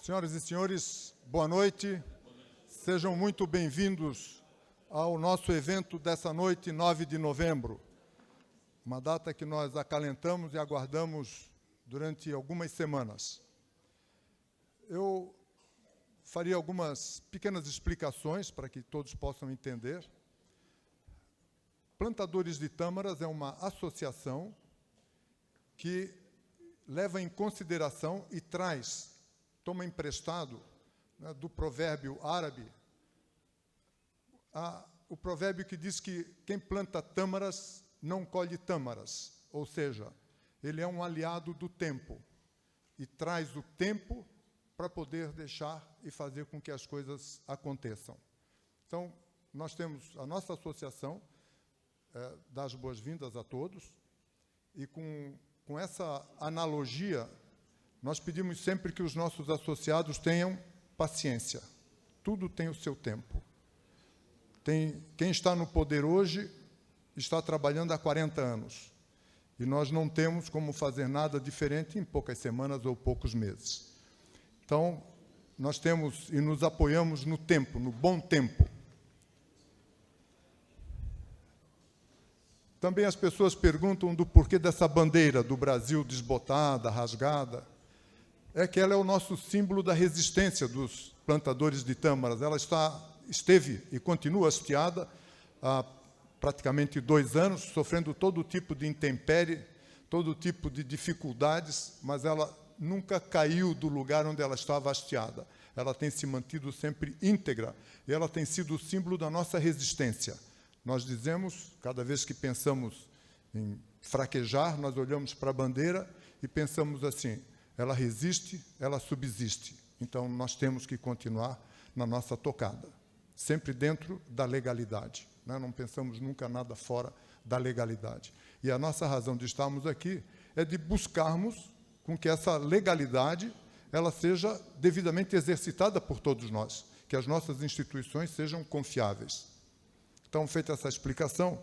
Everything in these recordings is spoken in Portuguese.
Senhoras e senhores, boa noite. Sejam muito bem-vindos ao nosso evento dessa noite, 9 de novembro. Uma data que nós acalentamos e aguardamos durante algumas semanas. Eu faria algumas pequenas explicações para que todos possam entender. Plantadores de Tâmaras é uma associação que leva em consideração e toma emprestado, né, do provérbio árabe, o provérbio que diz que quem planta tâmaras não colhe tâmaras, ou seja, ele é um aliado do tempo e traz o tempo para poder deixar e fazer com que as coisas aconteçam. Então, nós temos a nossa associação, dá as boas-vindas a todos, e com essa analogia, nós pedimos sempre que os nossos associados tenham paciência. Tudo tem o seu tempo. Quem está no poder hoje está trabalhando há 40 anos. E nós não temos como fazer nada diferente em poucas semanas ou poucos meses. Então, nós temos e nos apoiamos no tempo, no bom tempo. Também as pessoas perguntam do porquê dessa bandeira do Brasil desbotada, rasgada. É que ela é o nosso símbolo da resistência dos plantadores de tâmaras. Ela esteve e continua hasteada há praticamente 2 anos, sofrendo todo tipo de intempérie, todo tipo de dificuldades, mas ela nunca caiu do lugar onde ela estava hasteada. Ela tem se mantido sempre íntegra e ela tem sido o símbolo da nossa resistência. Nós dizemos, cada vez que pensamos em fraquejar, nós olhamos para a bandeira e pensamos assim: ela resiste, ela subsiste. Então, nós temos que continuar na nossa tocada, sempre dentro da legalidade, né? Não pensamos nunca nada fora da legalidade. E a nossa razão de estarmos aqui é de buscarmos com que essa legalidade ela seja devidamente exercitada por todos nós, que as nossas instituições sejam confiáveis. Então, feita essa explicação,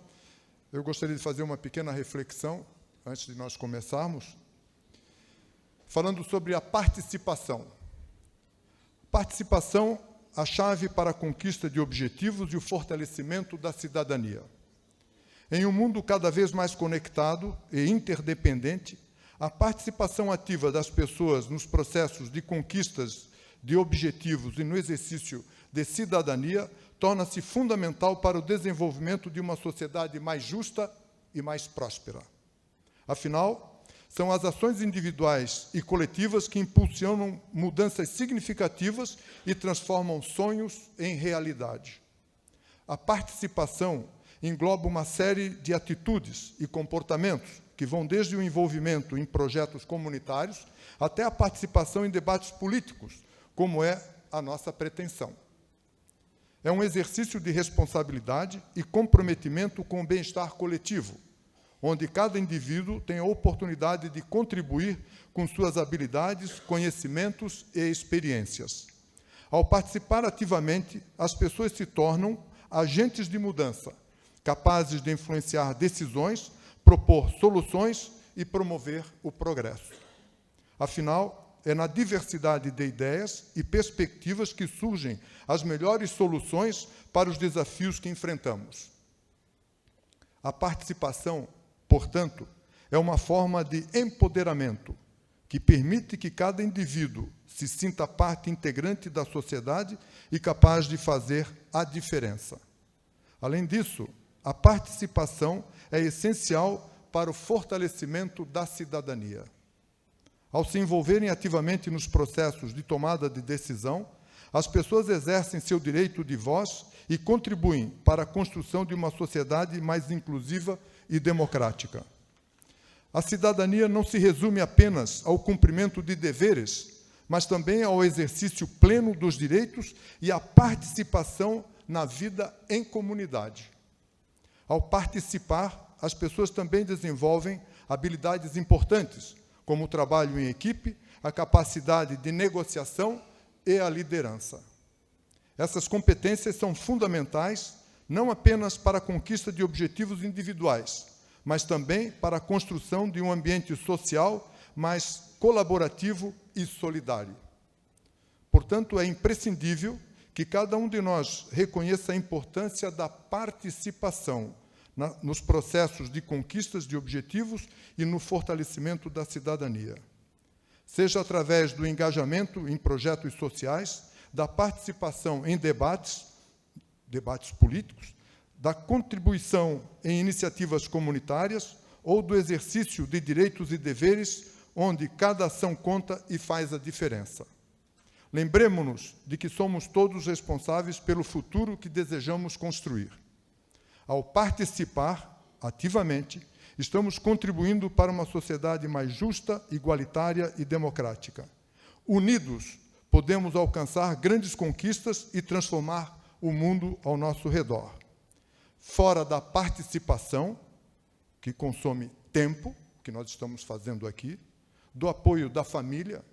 eu gostaria de fazer uma pequena reflexão, antes de nós começarmos, falando sobre a participação. Participação, a chave para a conquista de objetivos e o fortalecimento da cidadania. Em um mundo cada vez mais conectado e interdependente, a participação ativa das pessoas nos processos de conquistas de objetivos e no exercício de cidadania torna-se fundamental para o desenvolvimento de uma sociedade mais justa e mais próspera. Afinal, são as ações individuais e coletivas que impulsionam mudanças significativas e transformam sonhos em realidade. A participação engloba uma série de atitudes e comportamentos que vão desde o envolvimento em projetos comunitários até a participação em debates políticos, como é a nossa pretensão. É um exercício de responsabilidade e comprometimento com o bem-estar coletivo, onde cada indivíduo tem a oportunidade de contribuir com suas habilidades, conhecimentos e experiências. Ao participar ativamente, as pessoas se tornam agentes de mudança, capazes de influenciar decisões, propor soluções e promover o progresso. Afinal, é na diversidade de ideias e perspectivas que surgem as melhores soluções para os desafios que enfrentamos. A participação, portanto, é uma forma de empoderamento que permite que cada indivíduo se sinta parte integrante da sociedade e capaz de fazer a diferença. Além disso, a participação é essencial para o fortalecimento da cidadania. Ao se envolverem ativamente nos processos de tomada de decisão, as pessoas exercem seu direito de voz e contribuem para a construção de uma sociedade mais inclusiva e democrática. A cidadania não se resume apenas ao cumprimento de deveres, mas também ao exercício pleno dos direitos e à participação na vida em comunidade. Ao participar, as pessoas também desenvolvem habilidades importantes, como o trabalho em equipe, a capacidade de negociação e a liderança. Essas competências são fundamentais não apenas para a conquista de objetivos individuais, mas também para a construção de um ambiente social mais colaborativo e solidário. Portanto, é imprescindível que cada um de nós reconheça a importância da participação nos processos de conquistas de objetivos e no fortalecimento da cidadania. Seja através do engajamento em projetos sociais, da participação em debates políticos, da contribuição em iniciativas comunitárias ou do exercício de direitos e deveres, onde cada ação conta e faz a diferença. Lembremo-nos de que somos todos responsáveis pelo futuro que desejamos construir. Ao participar ativamente, estamos contribuindo para uma sociedade mais justa, igualitária e democrática. Unidos, podemos alcançar grandes conquistas e transformar o mundo ao nosso redor. Fora da participação, que consome tempo, que nós estamos fazendo aqui, do apoio da família,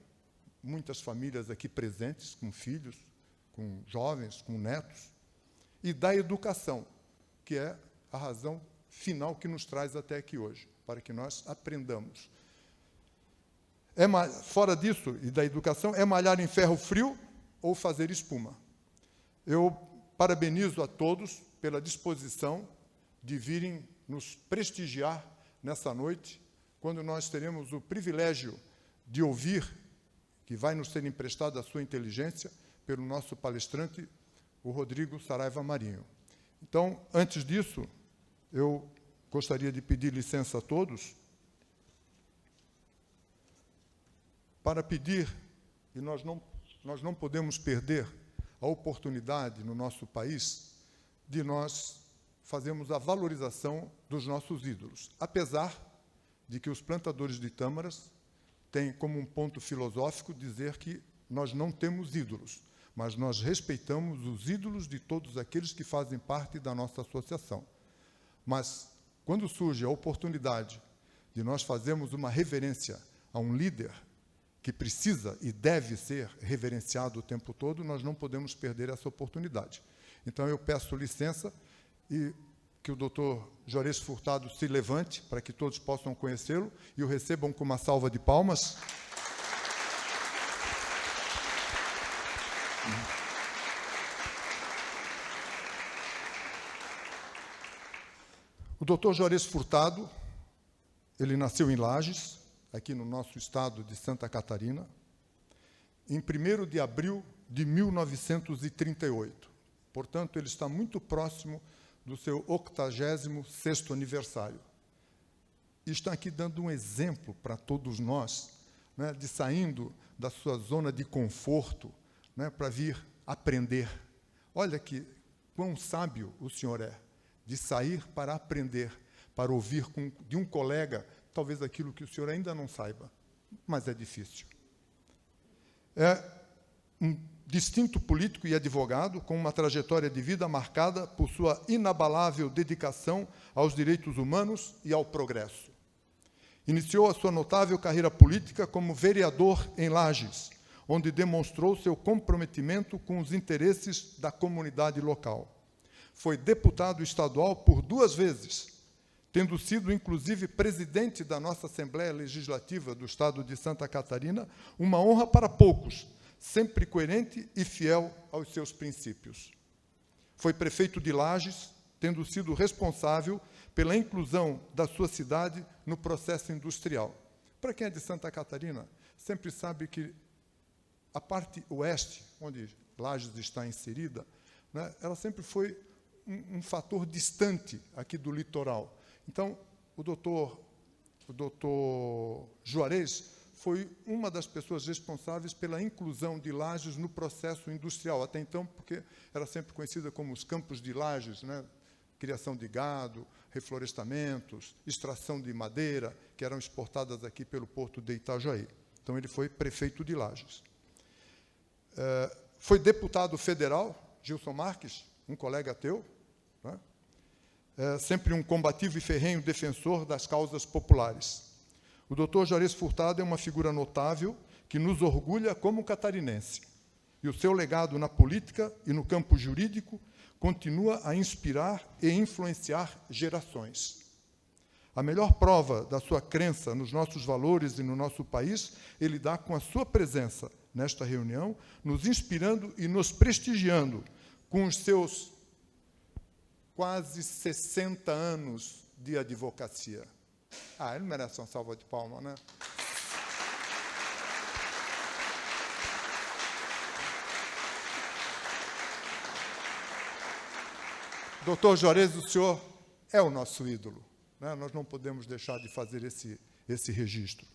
muitas famílias aqui presentes, com filhos, com jovens, com netos, e da educação, que é a razão final que nos traz até aqui hoje, para que nós aprendamos. Fora disso, e da educação, é malhar em ferro frio ou fazer espuma. Eu parabenizo a todos pela disposição de virem nos prestigiar nessa noite, quando nós teremos o privilégio de ouvir, que vai nos ser emprestada a sua inteligência, pelo nosso palestrante, o Rodrigo Saraiva Marinho. Então, antes disso, eu gostaria de pedir licença a todos para pedir, e nós não podemos perder a oportunidade no nosso país de nós fazermos a valorização dos nossos ídolos, apesar de que os plantadores de tâmaras têm como um ponto filosófico dizer que nós não temos ídolos, mas nós respeitamos os ídolos de todos aqueles que fazem parte da nossa associação. Mas, quando surge a oportunidade de nós fazermos uma reverência a um líder que precisa e deve ser reverenciado o tempo todo, nós não podemos perder essa oportunidade. Então, eu peço licença e que o doutor Juarez Furtado se levante para que todos possam conhecê-lo e o recebam com uma salva de palmas. O doutor Juarez Furtado, ele nasceu em Lages, aqui no nosso estado de Santa Catarina, em 1º de abril de 1938. Portanto, ele está muito próximo do seu 86º aniversário. E está aqui dando um exemplo para todos nós, né, de saindo da sua zona de conforto, né, para vir aprender. Olha que quão sábio o senhor é, de sair para aprender, para ouvir de um colega, talvez aquilo que o senhor ainda não saiba, mas é difícil. É um distinto político e advogado, com uma trajetória de vida marcada por sua inabalável dedicação aos direitos humanos e ao progresso. Iniciou a sua notável carreira política como vereador em Lages, onde demonstrou seu comprometimento com os interesses da comunidade local. Foi deputado estadual por 2 vezes, tendo sido, inclusive, presidente da nossa Assembleia Legislativa do Estado de Santa Catarina, uma honra para poucos, sempre coerente e fiel aos seus princípios. Foi prefeito de Lages, tendo sido responsável pela inclusão da sua cidade no processo industrial. Para quem é de Santa Catarina, sempre sabe que a parte oeste, onde Lages está inserida, né, ela sempre foi um fator distante aqui do litoral. Então, o doutor Juarez foi uma das pessoas responsáveis pela inclusão de Lages no processo industrial, até então, porque era sempre conhecida como os campos de Lages, né? Criação de gado, reflorestamentos, extração de madeira, que eram exportadas aqui pelo porto de Itajaí. Então, ele foi prefeito de Lages. Foi deputado federal, Gilson Marques, um colega teu, né? Sempre um combativo e ferrenho defensor das causas populares. O doutor Juarez Furtado é uma figura notável que nos orgulha como catarinense. E o seu legado na política e no campo jurídico continua a inspirar e influenciar gerações. A melhor prova da sua crença nos nossos valores e no nosso país ele dá com a sua presença nesta reunião, nos inspirando e nos prestigiando com os seus quase 60 anos de advocacia. Ele merece uma salva de palmas, né? Doutor Juarez, o senhor é o nosso ídolo, né? Nós não podemos deixar de fazer esse registro.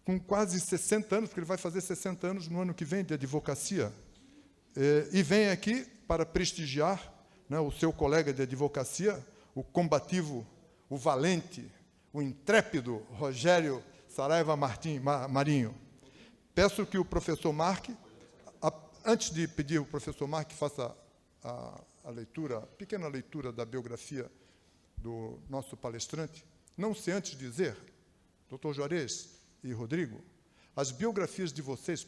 Com quase 60 anos, porque ele vai fazer 60 anos no ano que vem de advocacia, e vem aqui para prestigiar, né, o seu colega de advocacia, o combativo, o valente, o intrépido Rogério Saraiva Marinho. Peço que o professor Mark, antes de pedir o professor Mark faça a leitura, a pequena leitura da biografia do nosso palestrante, não sei antes dizer, doutor Juarez e Rodrigo, as biografias de vocês,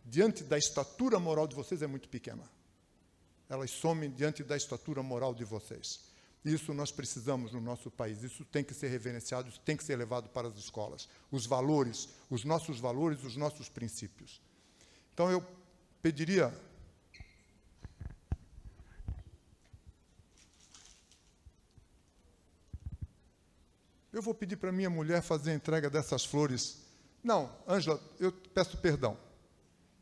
diante da estatura moral de vocês, é muito pequena. Elas somem diante da estatura moral de vocês. Isso nós precisamos no nosso país, isso tem que ser reverenciado, isso tem que ser levado para as escolas. Os valores, os nossos princípios. Então, eu pediria... Eu vou pedir para minha mulher fazer a entrega dessas flores. Não, Ângela, eu peço perdão.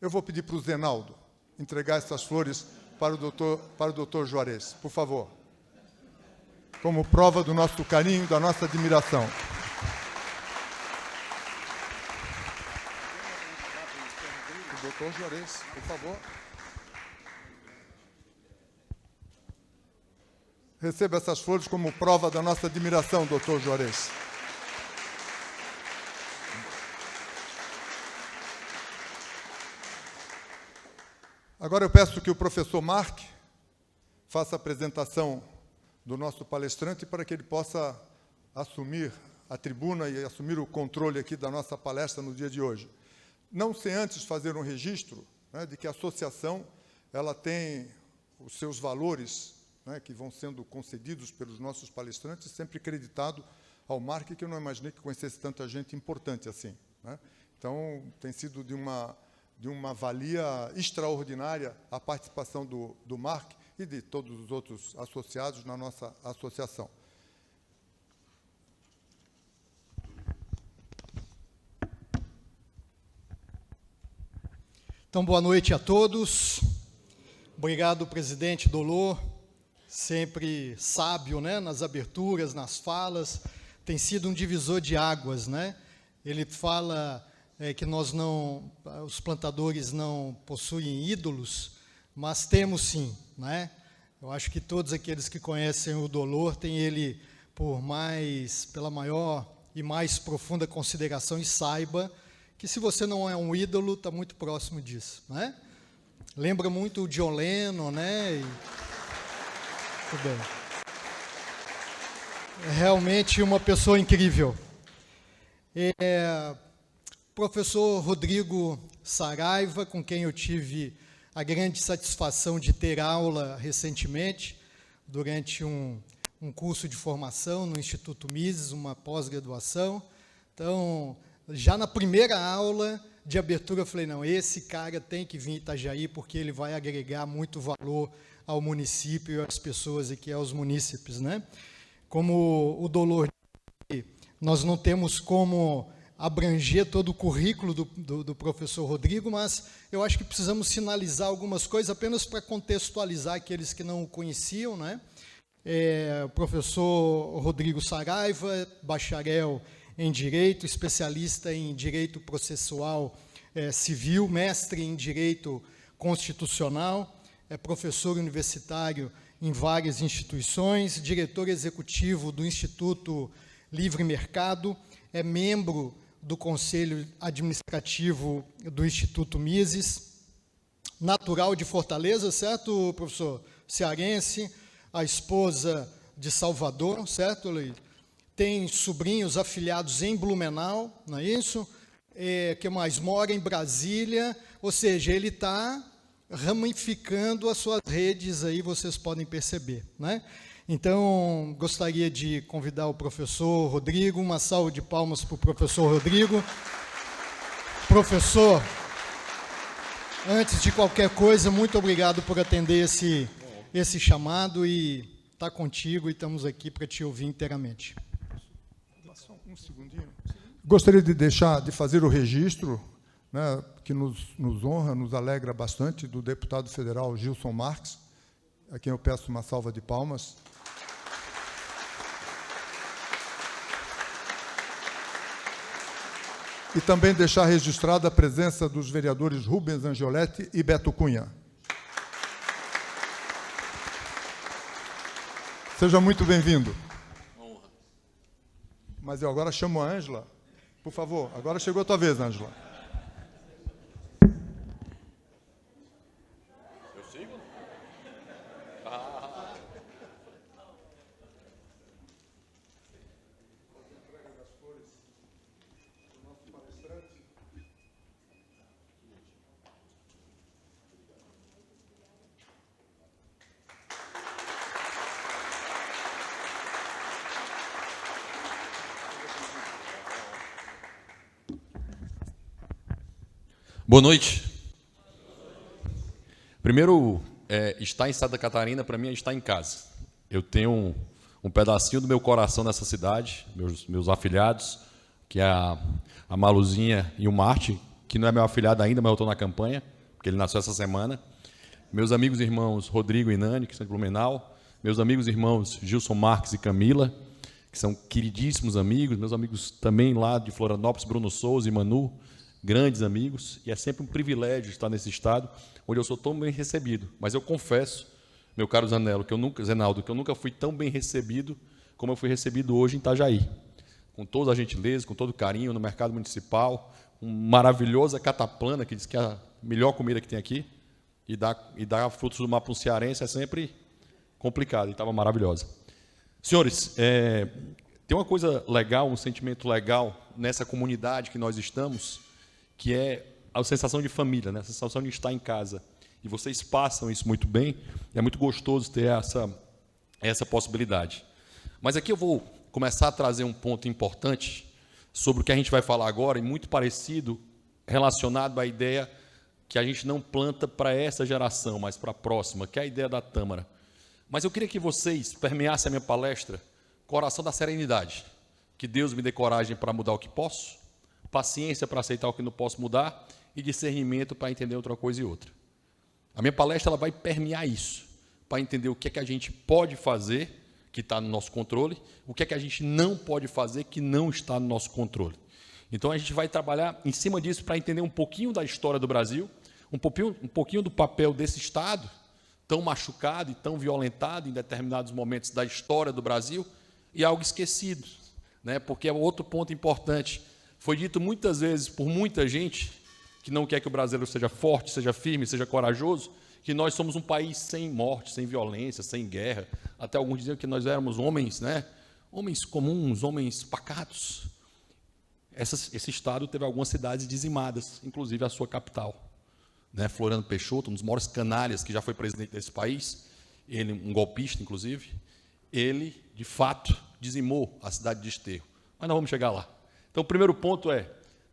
Eu vou pedir para o Zenaldo entregar essas flores para o doutor Juarez, por favor. Como prova do nosso carinho, da nossa admiração. O doutor Juarez, por favor. Receba essas flores como prova da nossa admiração, doutor Juarez. Agora eu peço que o professor Mark faça a apresentação do nosso palestrante para que ele possa assumir a tribuna e assumir o controle aqui da nossa palestra no dia de hoje. Não sem antes fazer um registro, né, de que a associação ela tem os seus valores, né, que vão sendo concedidos pelos nossos palestrantes, sempre creditado ao Mark, que eu não imaginei que conhecesse tanta gente importante assim, né? Então, tem sido de uma valia extraordinária a participação do Mark e de todos os outros associados na nossa associação. Então, boa noite a todos. Obrigado, presidente Dolor, sempre sábio, né, nas aberturas, nas falas. Tem sido um divisor de águas, né? Ele fala que os plantadores não possuem ídolos, mas temos sim, né? Eu acho que todos aqueles que conhecem o Dolor têm ele pela maior e mais profunda consideração, e saiba que se você não é um ídolo, está muito próximo disso, né? Lembra muito o John Lennon, né? Tudo bem. É realmente uma pessoa incrível. Professor Rodrigo Saraiva, com quem eu tive a grande satisfação de ter aula recentemente, durante um curso de formação no Instituto Mises, uma pós-graduação. Então, já na primeira aula de abertura, eu falei, não, esse cara tem que vir em Itajaí, porque ele vai agregar muito valor ao município e às pessoas aqui, aos munícipes, né? Como o Dolor disse, nós não temos como abranger todo o currículo do professor Rodrigo, mas eu acho que precisamos sinalizar algumas coisas apenas para contextualizar aqueles que não o conheciam, né? O professor Rodrigo Saraiva, bacharel em Direito, especialista em Direito Processual Civil, mestre em Direito Constitucional, é professor universitário em várias instituições, diretor executivo do Instituto Livre Mercado, é membro do Conselho Administrativo do Instituto Mises, natural de Fortaleza, certo, professor? Cearense, a esposa de Salvador, certo, Luiz? Tem sobrinhos afiliados em Blumenau, não é isso? Que mais? Mora em Brasília, ou seja, ele está ramificando as suas redes aí, vocês podem perceber, né? Então, gostaria de convidar o professor Rodrigo, uma salva de palmas para o professor Rodrigo. Professor, antes de qualquer coisa, muito obrigado por atender esse chamado e está contigo e estamos aqui para te ouvir inteiramente. Só um segundinho. Gostaria de fazer o registro, né, que nos honra, nos alegra bastante, do deputado federal Gilson Marques, a quem eu peço uma salva de palmas. E também deixar registrada a presença dos vereadores Rubens Angioletti e Beto Cunha. Seja muito bem-vindo. Mas eu agora chamo a Ângela. Por favor, agora chegou a tua vez, Ângela. Eu sigo? Boa noite. Primeiro, estar em Santa Catarina, para mim, é estar em casa. Eu tenho um pedacinho do meu coração nessa cidade, meus afilhados, que é a Maluzinha e o Marte, que não é meu afilhado ainda, mas eu estou na campanha, porque ele nasceu essa semana. Meus amigos e irmãos Rodrigo e Nani, que são de Blumenau. Meus amigos e irmãos Gilson Marques e Camila, que são queridíssimos amigos. Meus amigos também lá de Florianópolis, Bruno Souza e Manu, grandes amigos, e é sempre um privilégio estar nesse estado, onde eu sou tão bem recebido. Mas eu confesso, meu caro Zanello, Zenaldo, que eu nunca fui tão bem recebido como eu fui recebido hoje em Itajaí. Com toda a gentileza, com todo o carinho, no mercado municipal, uma maravilhosa cataplana, que diz que é a melhor comida que tem aqui, e dar frutos do mar para um cearense é sempre complicado, e estava maravilhosa. Senhores, tem uma coisa legal, um sentimento legal nessa comunidade que nós estamos, que é a sensação de família, né? A sensação de estar em casa. E vocês passam isso muito bem, é muito gostoso ter essa possibilidade. Mas aqui eu vou começar a trazer um ponto importante sobre o que a gente vai falar agora, e muito parecido, relacionado à ideia que a gente não planta para essa geração, mas para a próxima, que é a ideia da Tâmara. Mas eu queria que vocês permeassem a minha palestra com a oração da serenidade. Que Deus me dê coragem para mudar o que posso, paciência para aceitar o que não posso mudar e discernimento para entender outra coisa e outra. A minha palestra ela vai permear isso, para entender o que é que a gente pode fazer, que está no nosso controle, o que é que a gente não pode fazer, que não está no nosso controle. Então, a gente vai trabalhar em cima disso para entender um pouquinho da história do Brasil, um pouquinho do papel desse Estado, tão machucado e tão violentado em determinados momentos da história do Brasil, e algo esquecido, né? Porque é outro ponto importante. Foi dito muitas vezes por muita gente que não quer que o brasileiro seja forte, seja firme, seja corajoso, que nós somos um país sem morte, sem violência, sem guerra. Até alguns diziam que nós éramos homens, né? Homens comuns, homens pacatos. Esse estado teve algumas cidades dizimadas, inclusive a sua capital, né? Floriano Peixoto, um dos maiores canalhas que já foi presidente desse país, ele, um golpista, inclusive, ele, de fato, dizimou a cidade de Desterro. Mas nós vamos chegar lá. Então, o primeiro ponto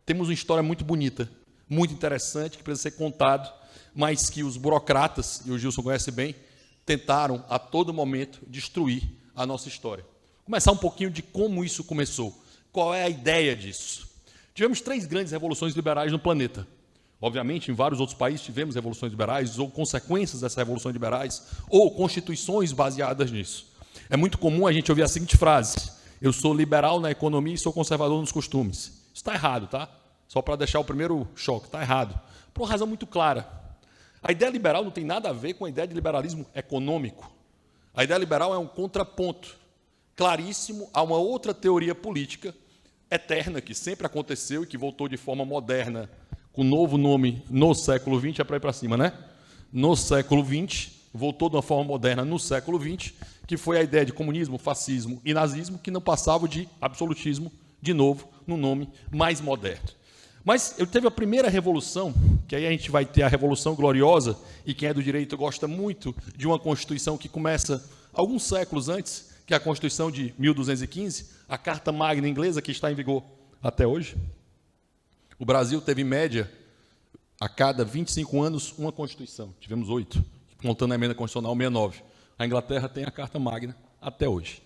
temos uma história muito bonita, muito interessante, que precisa ser contado, mas que os burocratas, e o Gilson conhece bem, tentaram, a todo momento, destruir a nossa história. Começar um pouquinho de como isso começou. Qual é a ideia disso? Tivemos 3 grandes revoluções liberais no planeta. Obviamente, em vários outros países tivemos revoluções liberais, ou consequências dessas revoluções liberais, ou constituições baseadas nisso. É muito comum a gente ouvir a seguinte frase: eu sou liberal na economia e sou conservador nos costumes. Isso está errado, tá? Só para deixar o primeiro choque, está errado. Por uma razão muito clara. A ideia liberal não tem nada a ver com a ideia de liberalismo econômico. A ideia liberal é um contraponto claríssimo a uma outra teoria política eterna, que sempre aconteceu e que voltou de forma moderna, com um novo nome no século XX, é para ir para cima, né? No século XX, voltou de uma forma moderna no século XX, que foi a ideia de comunismo, fascismo e nazismo, que não passava de absolutismo, de novo, no nome mais moderno. Mas eu teve a primeira revolução, que aí a gente vai ter a Revolução Gloriosa, e quem é do direito gosta muito de uma Constituição que começa alguns séculos antes, que é a Constituição de 1215, a Carta Magna inglesa, que está em vigor até hoje. O Brasil teve, em média, a cada 25 anos, uma Constituição. Tivemos 8, contando a emenda constitucional 69. A Inglaterra tem a Carta Magna até hoje,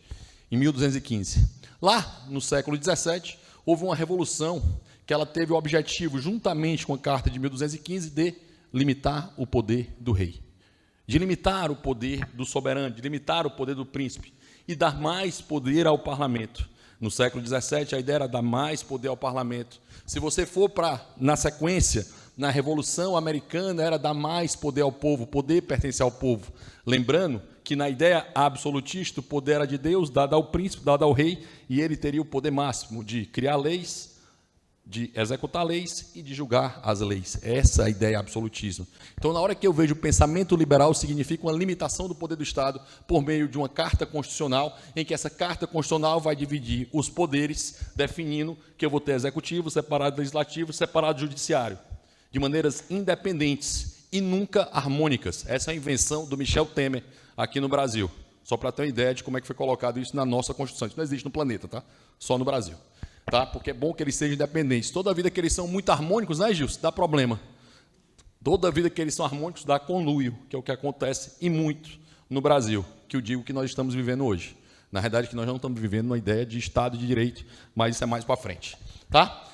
em 1215. Lá, no século XVII, houve uma revolução que ela teve o objetivo, juntamente com a Carta de 1215, de limitar o poder do rei, de limitar o poder do soberano, de limitar o poder do príncipe e dar mais poder ao parlamento. No século XVII, a ideia era dar mais poder ao parlamento. Se você for na sequência, na Revolução Americana, era dar mais poder ao povo, o poder pertence ao povo. Lembrando que na ideia absolutista, o poder era de Deus, dado ao príncipe, dado ao rei, e ele teria o poder máximo de criar leis, de executar leis e de julgar as leis. Essa é a ideia absolutismo. Então, na hora que eu vejo o pensamento liberal, significa uma limitação do poder do Estado por meio de uma carta constitucional, em que essa carta constitucional vai dividir os poderes, definindo que eu vou ter executivo, separado legislativo, separado judiciário, de maneiras independentes e nunca harmônicas. Essa é a invenção do Michel Temer aqui no Brasil. Só para ter uma ideia de como é que foi colocado isso na nossa Constituição. Isso não existe no planeta, tá? Só no Brasil. Tá? Porque é bom que eles sejam independentes. Toda vida que eles são muito harmônicos, né, Gilson? Dá problema. Toda vida que eles são harmônicos dá conluio, que é o que acontece e muito no Brasil, que eu digo que nós estamos vivendo hoje. Na verdade, que nós não estamos vivendo uma ideia de Estado de Direito, mas isso é mais para frente. Tá?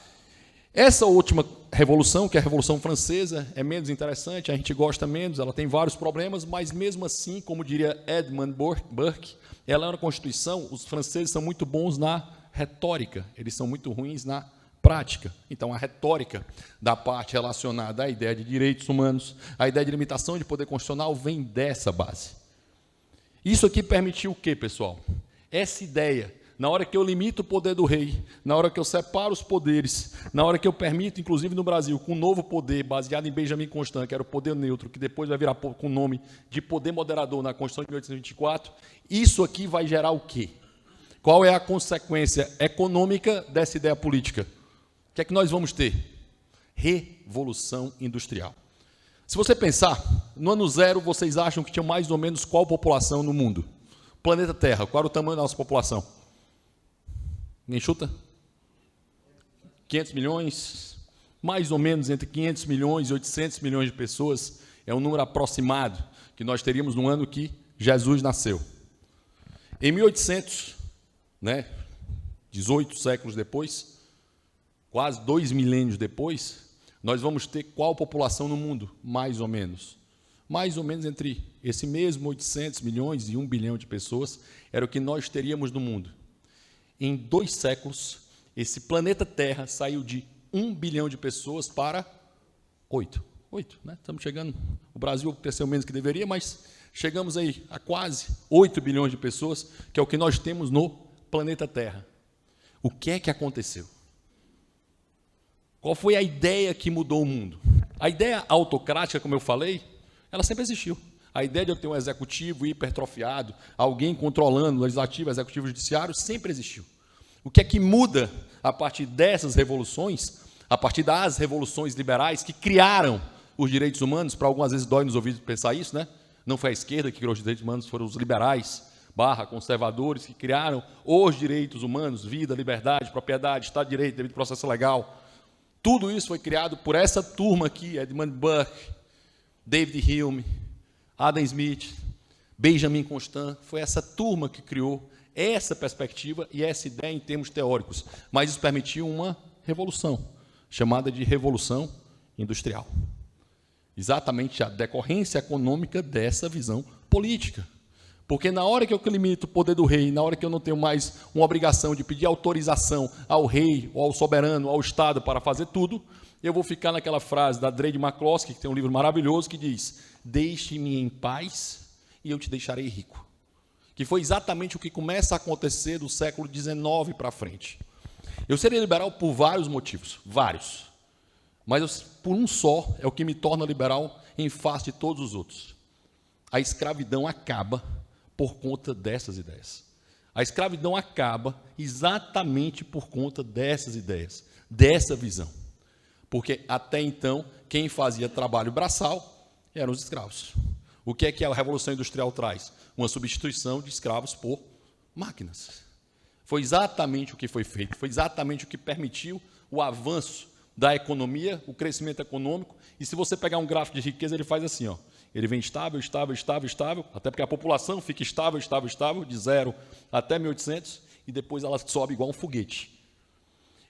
Essa última revolução, que é a Revolução Francesa, é menos interessante, a gente gosta menos, ela tem vários problemas, mas mesmo assim, como diria Edmund Burke, ela é uma Constituição, os franceses são muito bons na retórica, eles são muito ruins na prática. Então, a retórica da parte relacionada à ideia de direitos humanos, a ideia de limitação de poder constitucional, vem dessa base. Isso aqui permitiu o quê, pessoal? Essa ideia, na hora que eu limito o poder do rei, na hora que eu separo os poderes, na hora que eu permito, inclusive no Brasil, com um novo poder, baseado em Benjamin Constant, que era o poder neutro, que depois vai virar com o nome de poder moderador na Constituição de 1824, isso aqui vai gerar o quê? Qual é a consequência econômica dessa ideia política? O que é que nós vamos ter? Revolução industrial. Se você pensar, no ano zero, vocês acham que tinha mais ou menos qual população no mundo? Planeta Terra, qual era o tamanho da nossa população? Ninguém chuta? 500 milhões? Mais ou menos entre 500 milhões e 800 milhões de pessoas. É um número aproximado que nós teríamos no ano que Jesus nasceu. Em 1800... 18 séculos depois, quase 2 milênios depois, nós vamos ter qual população no mundo? Mais ou menos entre esse mesmo 800 milhões e 1 bilhão de pessoas, era o que nós teríamos no mundo. Em 2 séculos, esse planeta Terra saiu de 1 bilhão de pessoas para 8, né? Estamos chegando, o Brasil cresceu menos que deveria, mas chegamos aí a quase 8 bilhões de pessoas, que é o que nós temos no planeta Terra. O que é que aconteceu? Qual foi a ideia que mudou o mundo? A ideia autocrática, como eu falei, ela sempre existiu. A ideia de eu ter um executivo hipertrofiado, alguém controlando o legislativo, executivo e judiciário, sempre existiu. O que é que muda a partir dessas revoluções, a partir das revoluções liberais que criaram os direitos humanos? Para algumas vezes dói nos ouvidos pensar isso, né? Não foi a esquerda que criou os direitos humanos, foram os liberais, conservadores, que criaram os direitos humanos, vida, liberdade, propriedade, Estado de Direito, devido processo legal. Tudo isso foi criado por essa turma aqui, Edmund Burke, David Hume, Adam Smith, Benjamin Constant. Foi essa turma que criou essa perspectiva e essa ideia em termos teóricos. Mas isso permitiu uma revolução, chamada de Revolução Industrial. Exatamente a decorrência econômica dessa visão política. Porque na hora que eu limito o poder do rei, na hora que eu não tenho mais uma obrigação de pedir autorização ao rei, ou ao soberano, ao Estado para fazer tudo, eu vou ficar naquela frase da Drake McCloskey, que tem um livro maravilhoso, que diz: deixe-me em paz e eu te deixarei rico. Que foi exatamente o que começa a acontecer do século XIX para frente. Eu seria liberal por vários motivos, vários. Mas por um só é o que me torna liberal em face de todos os outros. A escravidão acaba por conta dessas ideias. A escravidão acaba exatamente por conta dessas ideias, dessa visão. Porque até então, quem fazia trabalho braçal eram os escravos. O que é que a Revolução Industrial traz? Uma substituição de escravos por máquinas. Foi exatamente o que foi feito, foi exatamente o que permitiu o avanço da economia, o crescimento econômico, e se você pegar um gráfico de riqueza, ele faz assim, ó, ele vem estável, estável, estável, estável, até porque a população fica estável, estável, estável, de 0 até 1800, e depois ela sobe igual um foguete.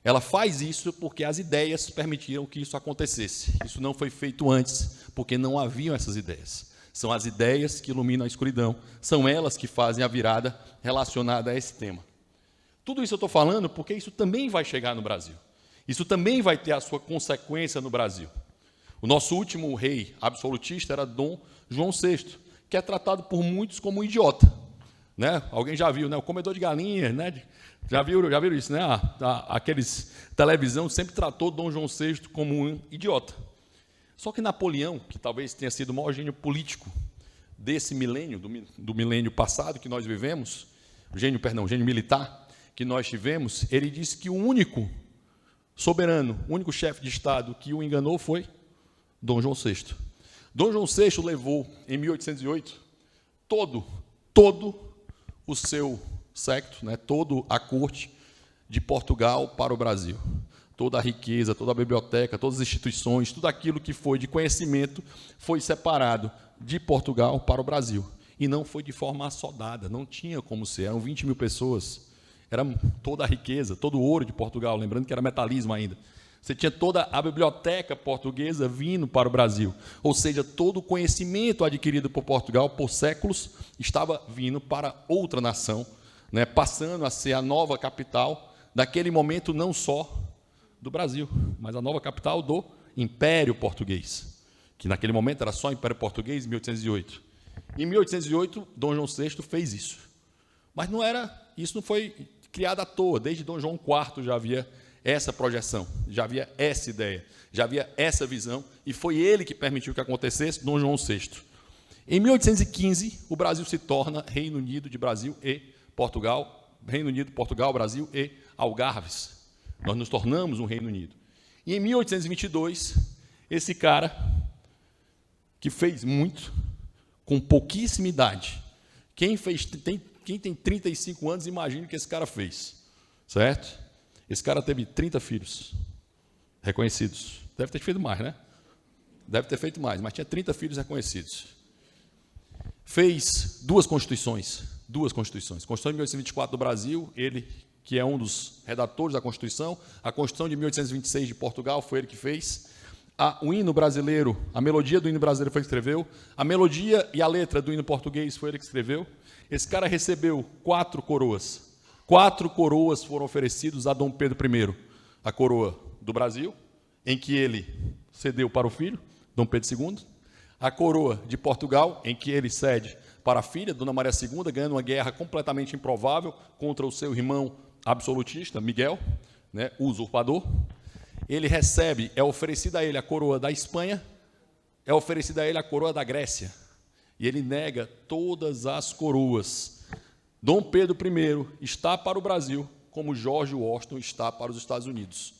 Ela faz isso porque as ideias permitiram que isso acontecesse. Isso não foi feito antes, porque não haviam essas ideias. São as ideias que iluminam a escuridão, são elas que fazem a virada relacionada a esse tema. Tudo isso eu estou falando porque isso também vai chegar no Brasil. Isso também vai ter a sua consequência no Brasil. O nosso último rei absolutista era Dom João VI, que é tratado por muitos como um idiota. Né? Alguém já viu, né? O comedor de galinhas, né? Já viram isso, né? Aqueles televisão sempre tratou Dom João VI como um idiota. Só que Napoleão, que talvez tenha sido o maior gênio político desse milênio, do milênio passado que nós vivemos, gênio militar que nós tivemos, ele disse que o único soberano, o único chefe de Estado que o enganou foi Dom João VI. Dom João VI levou, em 1808, todo o seu séquito, né, toda a corte de Portugal para o Brasil. Toda a riqueza, toda a biblioteca, todas as instituições, tudo aquilo que foi de conhecimento foi separado de Portugal para o Brasil. E não foi de forma assodada, não tinha como ser, eram 20 mil pessoas, era toda a riqueza, todo o ouro de Portugal, lembrando que era metalismo ainda. Você tinha toda a biblioteca portuguesa vindo para o Brasil, ou seja, todo o conhecimento adquirido por Portugal por séculos estava vindo para outra nação, né, passando a ser a nova capital, daquele momento não só do Brasil, mas a nova capital do Império Português, que naquele momento era só Império Português, em 1808. Em 1808, Dom João VI fez isso. Mas isso não foi criado à toa, desde Dom João IV já havia essa projeção, já havia essa ideia, já havia essa visão, e foi ele que permitiu que acontecesse, Dom João VI. Em 1815, o Brasil se torna Reino Unido de Brasil e Portugal, Reino Unido, Portugal, Brasil e Algarves. Nós nos tornamos um Reino Unido. E em 1822, esse cara, que fez muito, com pouquíssima idade, quem tem 35 anos, imagina o que esse cara fez, certo? Esse cara teve 30 filhos reconhecidos. Deve ter feito mais, né? Deve ter feito mais, mas tinha 30 filhos reconhecidos. Fez duas constituições. Constituição de 1824 do Brasil, ele que é um dos redatores da Constituição. A Constituição de 1826 de Portugal foi ele que fez. O hino brasileiro, a melodia do hino brasileiro foi ele que escreveu. A melodia e a letra do hino português foi ele que escreveu. Esse cara recebeu 4 coroas. 4 coroas foram oferecidas a Dom Pedro I. A coroa do Brasil, em que ele cedeu para o filho, Dom Pedro II. A coroa de Portugal, em que ele cede para a filha, Dona Maria II, ganhando uma guerra completamente improvável contra o seu irmão absolutista, Miguel, né, o usurpador. Ele recebe, é oferecida a ele a coroa da Espanha, é oferecida a ele a coroa da Grécia. E ele nega todas as coroas. Dom Pedro I está para o Brasil como George Washington está para os Estados Unidos.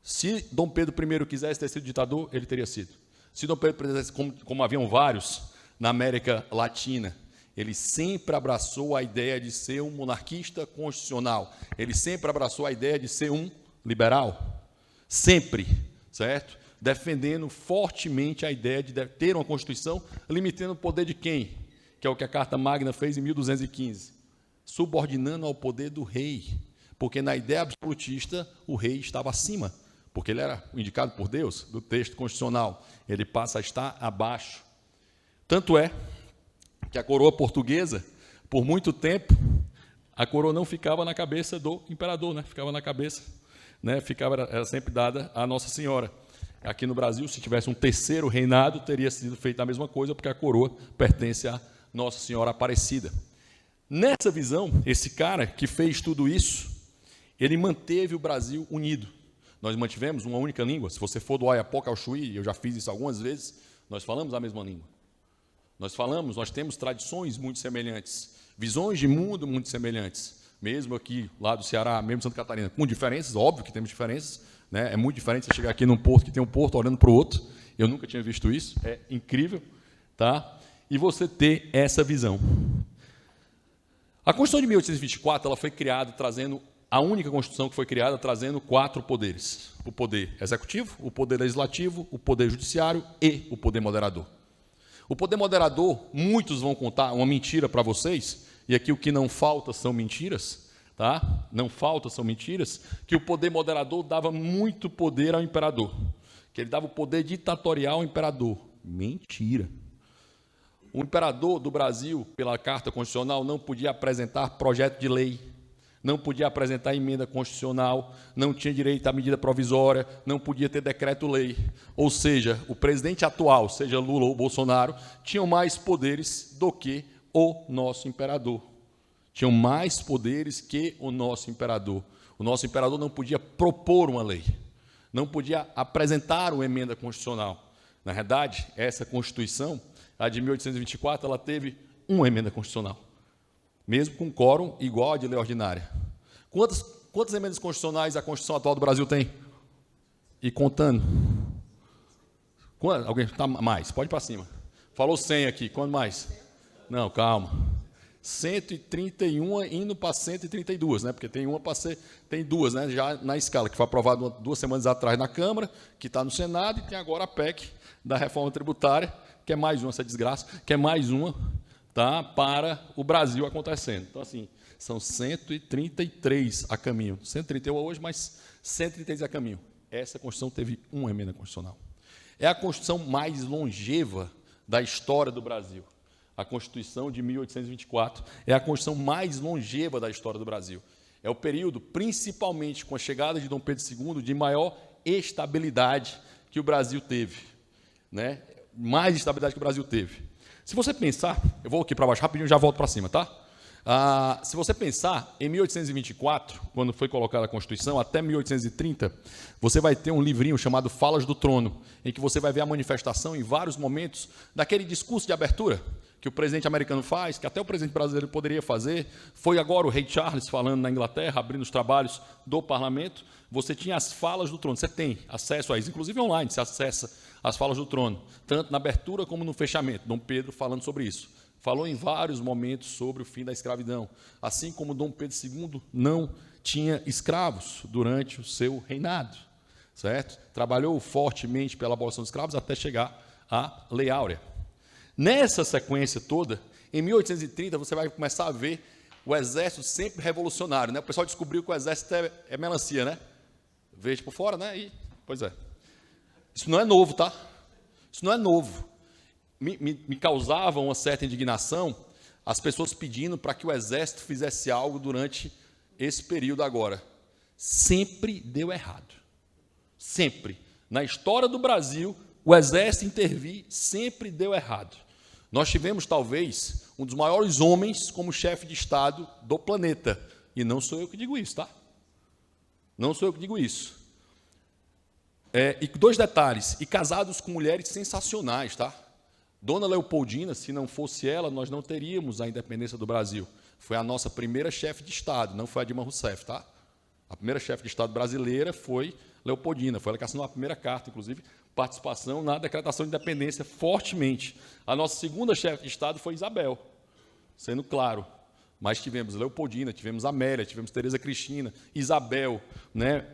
Se Dom Pedro I quisesse ter sido ditador, ele teria sido. Se Dom Pedro quisesse, como haviam vários na América Latina, ele sempre abraçou a ideia de ser um monarquista constitucional. Ele sempre abraçou a ideia de ser um liberal. Sempre, certo? Defendendo fortemente a ideia de ter uma Constituição, limitando o poder de quem? Que é o que a Carta Magna fez em 1215, subordinando ao poder do rei, porque na ideia absolutista o rei estava acima, porque ele era indicado por Deus, do texto constitucional, ele passa a estar abaixo. Tanto é que a coroa portuguesa, por muito tempo, a coroa não ficava na cabeça do imperador, né? Ficava na cabeça, né? Era sempre dada à Nossa Senhora. Aqui no Brasil, se tivesse um terceiro reinado, teria sido feita a mesma coisa, porque a coroa pertence a Nossa Senhora Aparecida. Nessa visão, esse cara que fez tudo isso, ele manteve o Brasil unido. Nós mantivemos uma única língua. Se você for do Oiapoque ao Chuí, eu já fiz isso algumas vezes, nós falamos a mesma língua. Nós temos tradições muito semelhantes, visões de mundo muito semelhantes. Mesmo aqui, lá do Ceará, mesmo Santa Catarina, com diferenças, óbvio que temos diferenças, né? É muito diferente você chegar aqui num porto que tem um porto olhando para o outro. Eu nunca tinha visto isso, é incrível, tá? E você ter essa visão. A Constituição de 1824 ela foi criada trazendo a única Constituição que foi criada trazendo 4 poderes: o poder executivo, o poder legislativo, o poder judiciário e o poder moderador. O poder moderador, muitos vão contar uma mentira para vocês, e aqui o que não falta são mentiras, tá? Não falta são mentiras, que o poder moderador dava muito poder ao imperador, que ele dava o poder ditatorial ao imperador. Mentira. O imperador do Brasil, pela Carta Constitucional, não podia apresentar projeto de lei, não podia apresentar emenda constitucional, não tinha direito à medida provisória, não podia ter decreto-lei. Ou seja, o presidente atual, seja Lula ou Bolsonaro, tinham mais poderes do que o nosso imperador. Tinham mais poderes que o nosso imperador. O nosso imperador não podia propor uma lei, não podia apresentar uma emenda constitucional. Na verdade, essa Constituição, a de 1824, ela teve uma emenda constitucional, mesmo com quórum igual à de lei ordinária. Quantas emendas constitucionais a Constituição atual do Brasil tem? E contando. Alguém está mais? Pode ir para cima. Falou 100 aqui, quanto mais? Não, calma. 131 indo para 132, né? Porque tem uma para ser, tem duas, né? Já na escala, que foi aprovada 2 semanas atrás na Câmara, que está no Senado, e tem agora a PEC da reforma tributária, que é mais uma, essa desgraça, que é mais uma, tá, para o Brasil acontecendo. Então, assim, são 133 a caminho. 131 hoje, mas 133 a caminho. Essa Constituição teve uma emenda constitucional. É a Constituição mais longeva da história do Brasil. A Constituição de 1824 é a Constituição mais longeva da história do Brasil. É o período, principalmente com a chegada de Dom Pedro II, de maior estabilidade que o Brasil teve, né? Mais estabilidade que o Brasil teve. Se você pensar, eu vou aqui para baixo rapidinho, já volto para cima, tá? Se você pensar, em 1824, quando foi colocada a Constituição, até 1830, você vai ter um livrinho chamado Falas do Trono, em que você vai ver a manifestação em vários momentos daquele discurso de abertura que o presidente americano faz, que até o presidente brasileiro poderia fazer. Foi agora o rei Charles falando na Inglaterra, abrindo os trabalhos do parlamento. Você tinha as falas do trono, você tem acesso a isso, inclusive online, você acessa as falas do trono, tanto na abertura como no fechamento. Dom Pedro falando sobre isso. Falou em vários momentos sobre o fim da escravidão, assim como Dom Pedro II não tinha escravos durante o seu reinado, certo? Trabalhou fortemente pela abolição dos escravos até chegar à Lei Áurea. Nessa sequência toda, em 1830, você vai começar a ver o exército sempre revolucionário, né? O pessoal descobriu que o exército é melancia, né? Verde por fora, né? Pois é. Isso não é novo, tá? Isso não é novo. Me causava uma certa indignação as pessoas pedindo para que o exército fizesse algo durante esse período agora. Sempre deu errado. Sempre. Na história do Brasil, o exército intervir sempre deu errado. Nós tivemos, talvez, um dos maiores homens como chefe de Estado do planeta. E não sou eu que digo isso, tá? Não sou eu que digo isso. E 2 detalhes. E casados com mulheres sensacionais, tá? Dona Leopoldina, se não fosse ela, nós não teríamos a independência do Brasil. Foi a nossa primeira chefe de Estado, não foi a Dilma Rousseff, tá? A primeira chefe de Estado brasileira foi Leopoldina, foi ela que assinou a primeira carta, inclusive, participação na decretação de independência fortemente. A nossa segunda chefe de Estado foi Isabel, sendo claro. Mas tivemos Leopoldina, tivemos Amélia, tivemos Tereza Cristina, Isabel, né,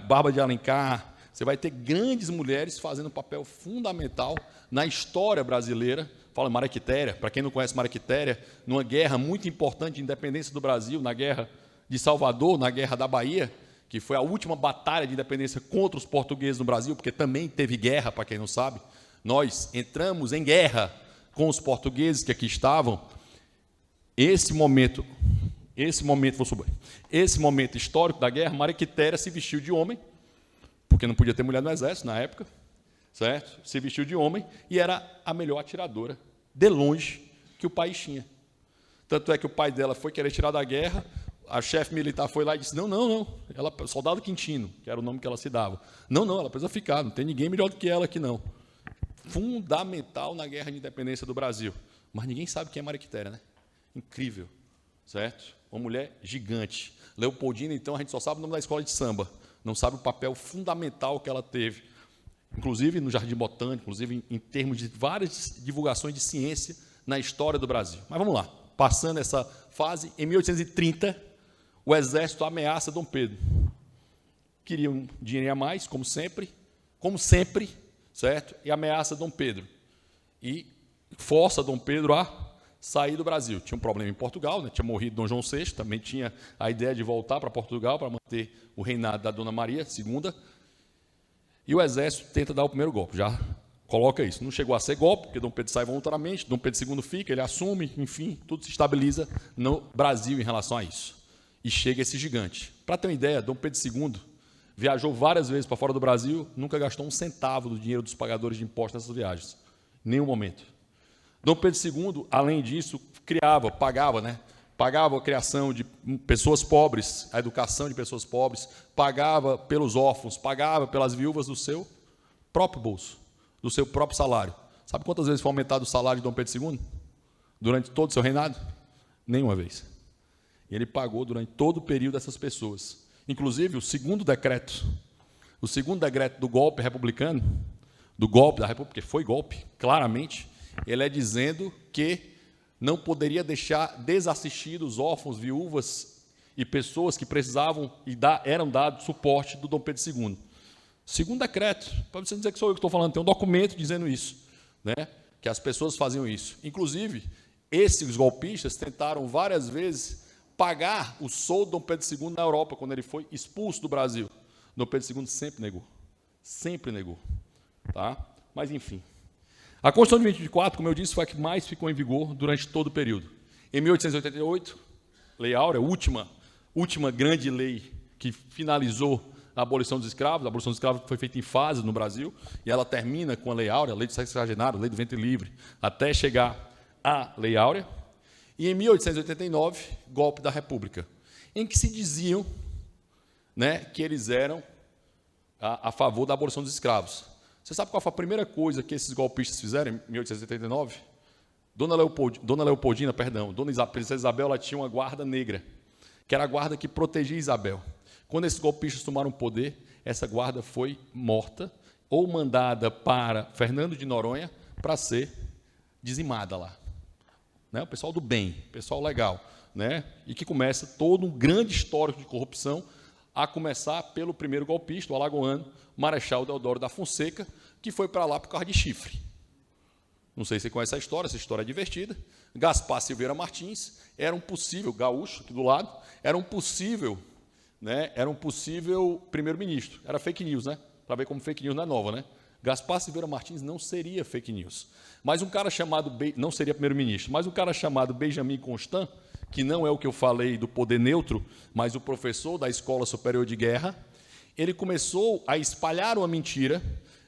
Bárbara de Alencar. Você vai ter grandes mulheres fazendo um papel fundamental na história brasileira. Fala Maria Quitéria, para quem não conhece Maria Quitéria, numa guerra muito importante de independência do Brasil, na Guerra de Salvador, na Guerra da Bahia, que foi a última batalha de independência contra os portugueses no Brasil, porque também teve guerra, para quem não sabe. Nós entramos em guerra com os portugueses que aqui estavam. Esse momento histórico da guerra, Maria Quitéria se vestiu de homem, porque não podia ter mulher no exército na época, certo? Se vestiu de homem e era a melhor atiradora, de longe, que o país tinha. Tanto é que o pai dela foi querer tirar da guerra, a chefe militar foi lá e disse, não, ela, soldado Quintino, que era o nome que ela se dava, não, ela precisa ficar, não tem ninguém melhor do que ela aqui, não. Fundamental na guerra de independência do Brasil. Mas ninguém sabe quem é Maria Quitéria, né? Incrível, certo? Uma mulher gigante. Leopoldina, então, a gente só sabe o nome da escola de samba, não sabe o papel fundamental que ela teve, inclusive no Jardim Botânico, inclusive em termos de várias divulgações de ciência na história do Brasil. Mas vamos lá, passando essa fase, em 1830, o exército ameaça Dom Pedro. Queriam dinheiro a mais, como sempre, certo? E ameaça Dom Pedro. E força Dom Pedro a sair do Brasil. Tinha um problema em Portugal, né? Tinha morrido Dom João VI, também tinha a ideia de voltar para Portugal para manter o reinado da Dona Maria II. E o exército tenta dar o primeiro golpe, já coloca isso. Não chegou a ser golpe, porque Dom Pedro sai voluntariamente, Dom Pedro II fica, ele assume, enfim, tudo se estabiliza no Brasil em relação a isso. E chega esse gigante. Para ter uma ideia, Dom Pedro II viajou várias vezes para fora do Brasil, nunca gastou um centavo do dinheiro dos pagadores de impostos nessas viagens. Em nenhum momento. Dom Pedro II, além disso, pagava a criação de pessoas pobres, a educação de pessoas pobres, pagava pelos órfãos, pagava pelas viúvas do seu próprio bolso, do seu próprio salário. Sabe quantas vezes foi aumentado o salário de Dom Pedro II? Durante todo o seu reinado? Nenhuma vez. E ele pagou durante todo o período dessas pessoas. Inclusive, o segundo decreto do golpe republicano, do golpe da República, porque foi golpe, claramente, ele é dizendo que não poderia deixar desassistidos órfãos, viúvas e pessoas que precisavam e eram dados suporte do Dom Pedro II. Segundo decreto, para você dizer que sou eu que estou falando, tem um documento dizendo isso, né, que as pessoas faziam isso. Inclusive, esses golpistas tentaram várias vezes pagar o soldo de Dom Pedro II na Europa, quando ele foi expulso do Brasil. Dom Pedro II sempre negou. Tá? Mas, enfim. A Constituição de 24, como eu disse, foi a que mais ficou em vigor durante todo o período. Em 1888, Lei Áurea, última grande lei que finalizou a abolição dos escravos. A abolição dos escravos foi feita em fases no Brasil, e ela termina com a Lei Áurea, a Lei do Sexagenário, a Lei do Ventre Livre, até chegar à Lei Áurea. E em 1889, golpe da República, em que se diziam, né, que eles eram a favor da abolição dos escravos. Você sabe qual foi a primeira coisa que esses golpistas fizeram em 1889? Dona Leopoldina, Princesa Isabel, ela tinha uma guarda negra, que era a guarda que protegia Isabel. Quando esses golpistas tomaram o poder, essa guarda foi morta ou mandada para Fernando de Noronha para ser dizimada lá. Né? O pessoal do bem, o pessoal legal, né? E que começa todo um grande histórico de corrupção, a começar pelo primeiro golpista, o alagoano, Marechal Deodoro da Fonseca, que foi para lá por causa de chifre. Não sei se você conhece essa história é divertida. Gaspar Silveira Martins era um possível, gaúcho, aqui do lado, era um possível primeiro-ministro. Era fake news, né? Para ver como fake news não é nova, né? Gaspar Silveira Martins não seria fake news. Mas um cara chamado, não seria primeiro-ministro, mas um cara chamado Benjamin Constant, que não é o que eu falei do poder neutro, mas o professor da Escola Superior de Guerra, ele começou a espalhar uma mentira,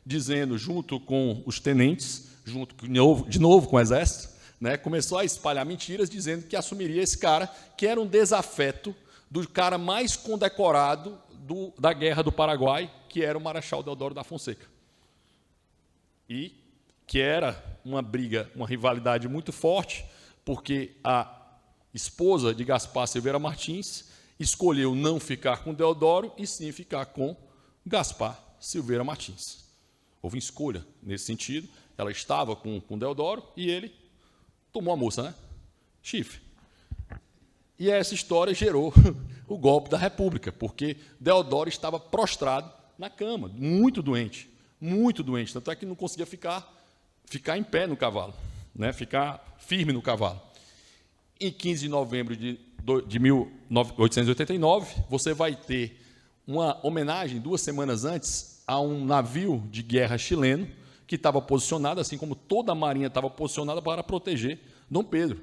dizendo, junto com os tenentes, de novo com o exército, né, começou a espalhar mentiras, dizendo que assumiria esse cara, que era um desafeto do cara mais condecorado da Guerra do Paraguai, que era o Marechal Deodoro da Fonseca. E que era uma briga, uma rivalidade muito forte, porque a esposa de Gaspar Silveira Martins escolheu não ficar com Deodoro e sim ficar com Gaspar Silveira Martins. Houve escolha nesse sentido. Ela estava com Deodoro e ele tomou a moça, né? Chifre. E essa história gerou o golpe da República, porque Deodoro estava prostrado na cama, muito doente, tanto é que não conseguia ficar em pé no cavalo, né? Ficar firme no cavalo. Em 15 de novembro de 1889, você vai ter uma homenagem, 2 semanas antes, a um navio de guerra chileno que estava posicionado, assim como toda a marinha estava posicionada para proteger Dom Pedro.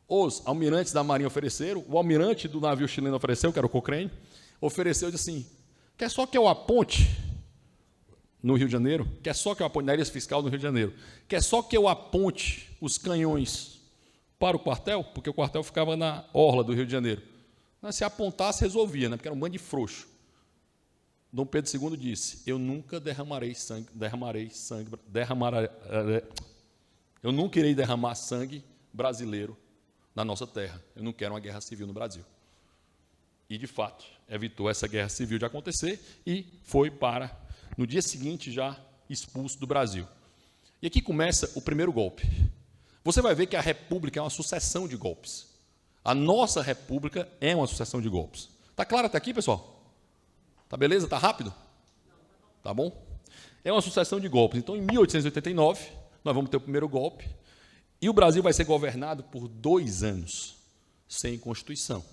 Os almirantes da marinha ofereceram, o almirante do navio chileno ofereceu, que era o Cochrane, ofereceu e disse assim, quer só que eu aponte no Rio de Janeiro, quer só que eu aponte na ilha fiscal do Rio de Janeiro, quer só que eu aponte os canhões para o quartel, porque o quartel ficava na orla do Rio de Janeiro. Mas se apontasse, resolvia, né? Porque era um bando de frouxo. Dom Pedro II disse, eu nunca eu nunca irei derramar sangue brasileiro na nossa terra. Eu não quero uma guerra civil no Brasil. E, de fato, evitou essa guerra civil de acontecer e foi para, no dia seguinte, já expulso do Brasil. E aqui começa o primeiro golpe. Você vai ver que a República é uma sucessão de golpes. A nossa república é uma sucessão de golpes. Está claro até aqui, pessoal? Tá beleza? Tá rápido? Tá bom? É uma sucessão de golpes. Então, em 1889, nós vamos ter o primeiro golpe, e o Brasil vai ser governado por 2 anos, sem Constituição,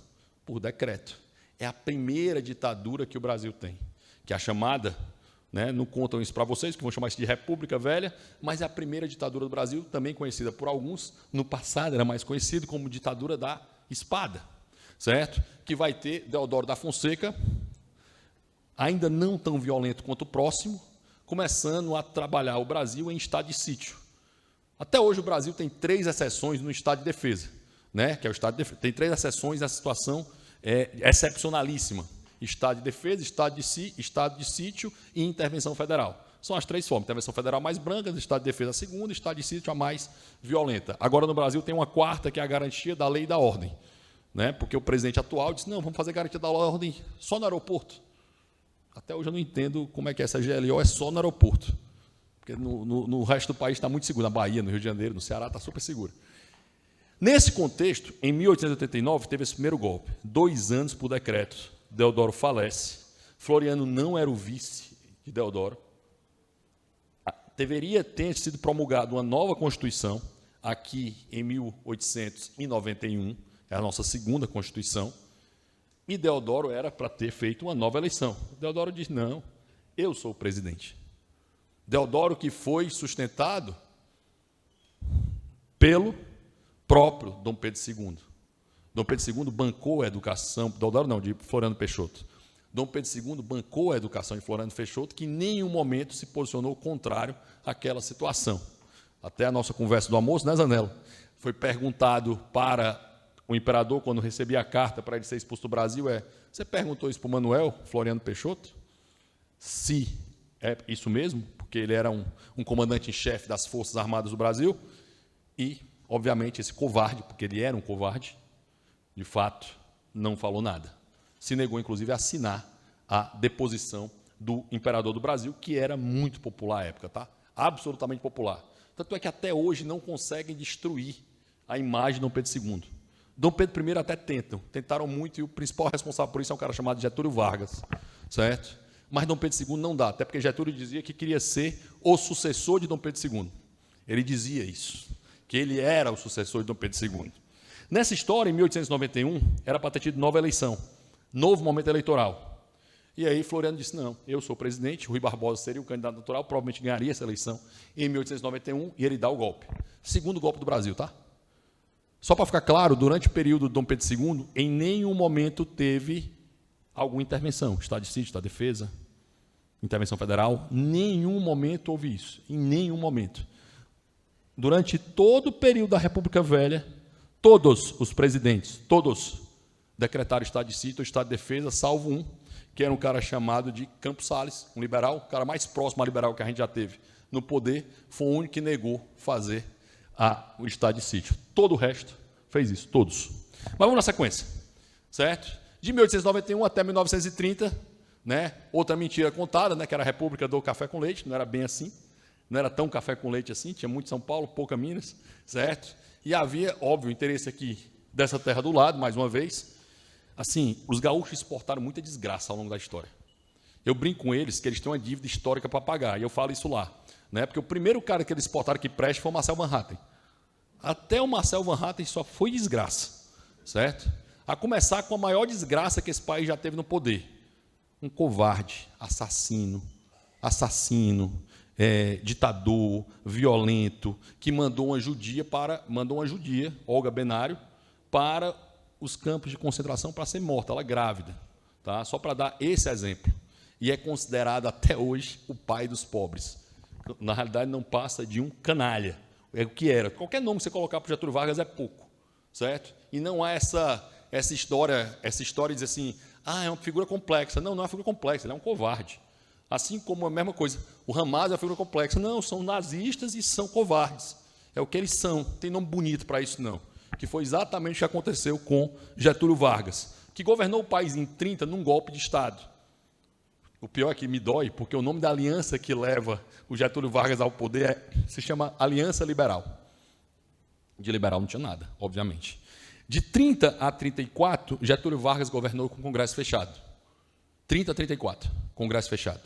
por decreto. É a primeira ditadura que o Brasil tem, que é a chamada, né, não contam isso para vocês, que vão chamar isso de República Velha, mas é a primeira ditadura do Brasil, também conhecida por alguns, no passado era mais conhecido como ditadura da espada, certo? Que vai ter Deodoro da Fonseca, ainda não tão violento quanto o próximo, começando a trabalhar o Brasil em estado de sítio. Até hoje o Brasil tem 3 exceções no estado de defesa, né? Que é o estado de defesa. Tem 3 exceções nessa situação excepcionalíssima: estado de defesa, estado de sítio e intervenção federal. São as 3 formas: intervenção federal mais branda, estado de defesa a segunda, estado de sítio a mais violenta. Agora no Brasil tem uma 4ª, que é a garantia da lei e da ordem, né? Porque o presidente atual disse: não, vamos fazer garantia da ordem só no aeroporto. Até hoje eu não entendo como é que essa GLO é só no aeroporto, porque no resto do país está muito seguro, na Bahia, no Rio de Janeiro, no Ceará está super seguro. Nesse contexto, em 1889, teve esse primeiro golpe, 2 anos por decreto, Deodoro falece, Floriano não era o vice de Deodoro, deveria ter sido promulgada uma nova Constituição, aqui em 1891, é a nossa segunda Constituição, e Deodoro era para ter feito uma nova eleição. Deodoro diz: não, eu sou o presidente. Deodoro, que foi sustentado pelo próprio Dom Pedro II. Dom Pedro II bancou a educação, Deodoro não, de Floriano Peixoto. Dom Pedro II bancou a educação de Floriano Peixoto, que em nenhum momento se posicionou contrário àquela situação. Até a nossa conversa do almoço, né, Zanello? Foi perguntado para o imperador, quando recebia a carta para ele ser expulso do Brasil, você perguntou isso para o Manuel Floriano Peixoto? Se é isso mesmo, porque ele era um comandante em chefe das Forças Armadas do Brasil, e, obviamente, esse covarde, porque ele era um covarde, de fato, não falou nada. Se negou, inclusive, a assinar a deposição do imperador do Brasil, que era muito popular à época, tá? Absolutamente popular. Tanto é que até hoje não conseguem destruir a imagem de Dom Pedro II. Dom Pedro I até tentaram muito, e o principal responsável por isso é um cara chamado Getúlio Vargas, certo? Mas Dom Pedro II não dá, até porque Getúlio dizia que queria ser o sucessor de Dom Pedro II. Ele dizia isso, que ele era o sucessor de Dom Pedro II. Nessa história, em 1891, era para ter tido nova eleição, novo momento eleitoral. E aí Floriano disse: não, eu sou o presidente, Rui Barbosa seria o candidato natural, provavelmente ganharia essa eleição em 1891, e ele dá o golpe. Segundo golpe do Brasil, tá? Só para ficar claro, durante o período de Dom Pedro II, em nenhum momento teve alguma intervenção, estado de sítio, estado de defesa, intervenção federal, nenhum momento houve isso, em nenhum momento. Durante todo o período da República Velha, todos os presidentes, todos, decretaram estado de sítio ou estado de defesa, salvo um, que era um cara chamado de Campos Salles, um liberal, o cara mais próximo a liberal que a gente já teve no poder, foi o único que negou fazer o estado de sítio. Todo o resto fez isso, todos. Mas vamos na sequência, certo? De 1891 até 1930, né, outra mentira contada, né, que era a República do Café com Leite, não era bem assim, não era tão café com leite assim, tinha muito São Paulo, pouca Minas, certo? E havia, óbvio, interesse aqui dessa terra do lado, mais uma vez. Assim, os gaúchos exportaram muita desgraça ao longo da história. Eu brinco com eles que eles têm uma dívida histórica para pagar, e eu falo isso lá, né? Porque o primeiro cara que eles exportaram que preste foi o Marcel Van Hatten. Até o Marcel Van Hatten só foi desgraça, certo? A começar com a maior desgraça que esse país já teve no poder. Um covarde, assassino, ditador, violento, que mandou uma judia, Olga Benário, para os campos de concentração para ser morta, ela grávida, tá? Só para dar esse exemplo. E é considerado até hoje o pai dos pobres. Na realidade, não passa de um canalha. É o que era. Qualquer nome que você colocar para o Getúlio Vargas é pouco, certo? E não há essa história de dizer assim, é uma figura complexa. Não, não é uma figura complexa, ele é um covarde. Assim como a mesma coisa, o Hamas é uma figura complexa. Não, são nazistas e são covardes. É o que eles são. Não tem nome bonito para isso, não. Que foi exatamente o que aconteceu com Getúlio Vargas, que governou o país em 30 num golpe de Estado. O pior é que me dói, porque o nome da aliança que leva o Getúlio Vargas ao poder se chama Aliança Liberal. De liberal não tinha nada, obviamente. De 30 a 34, Getúlio Vargas governou com o Congresso fechado. 30 a 34, Congresso fechado,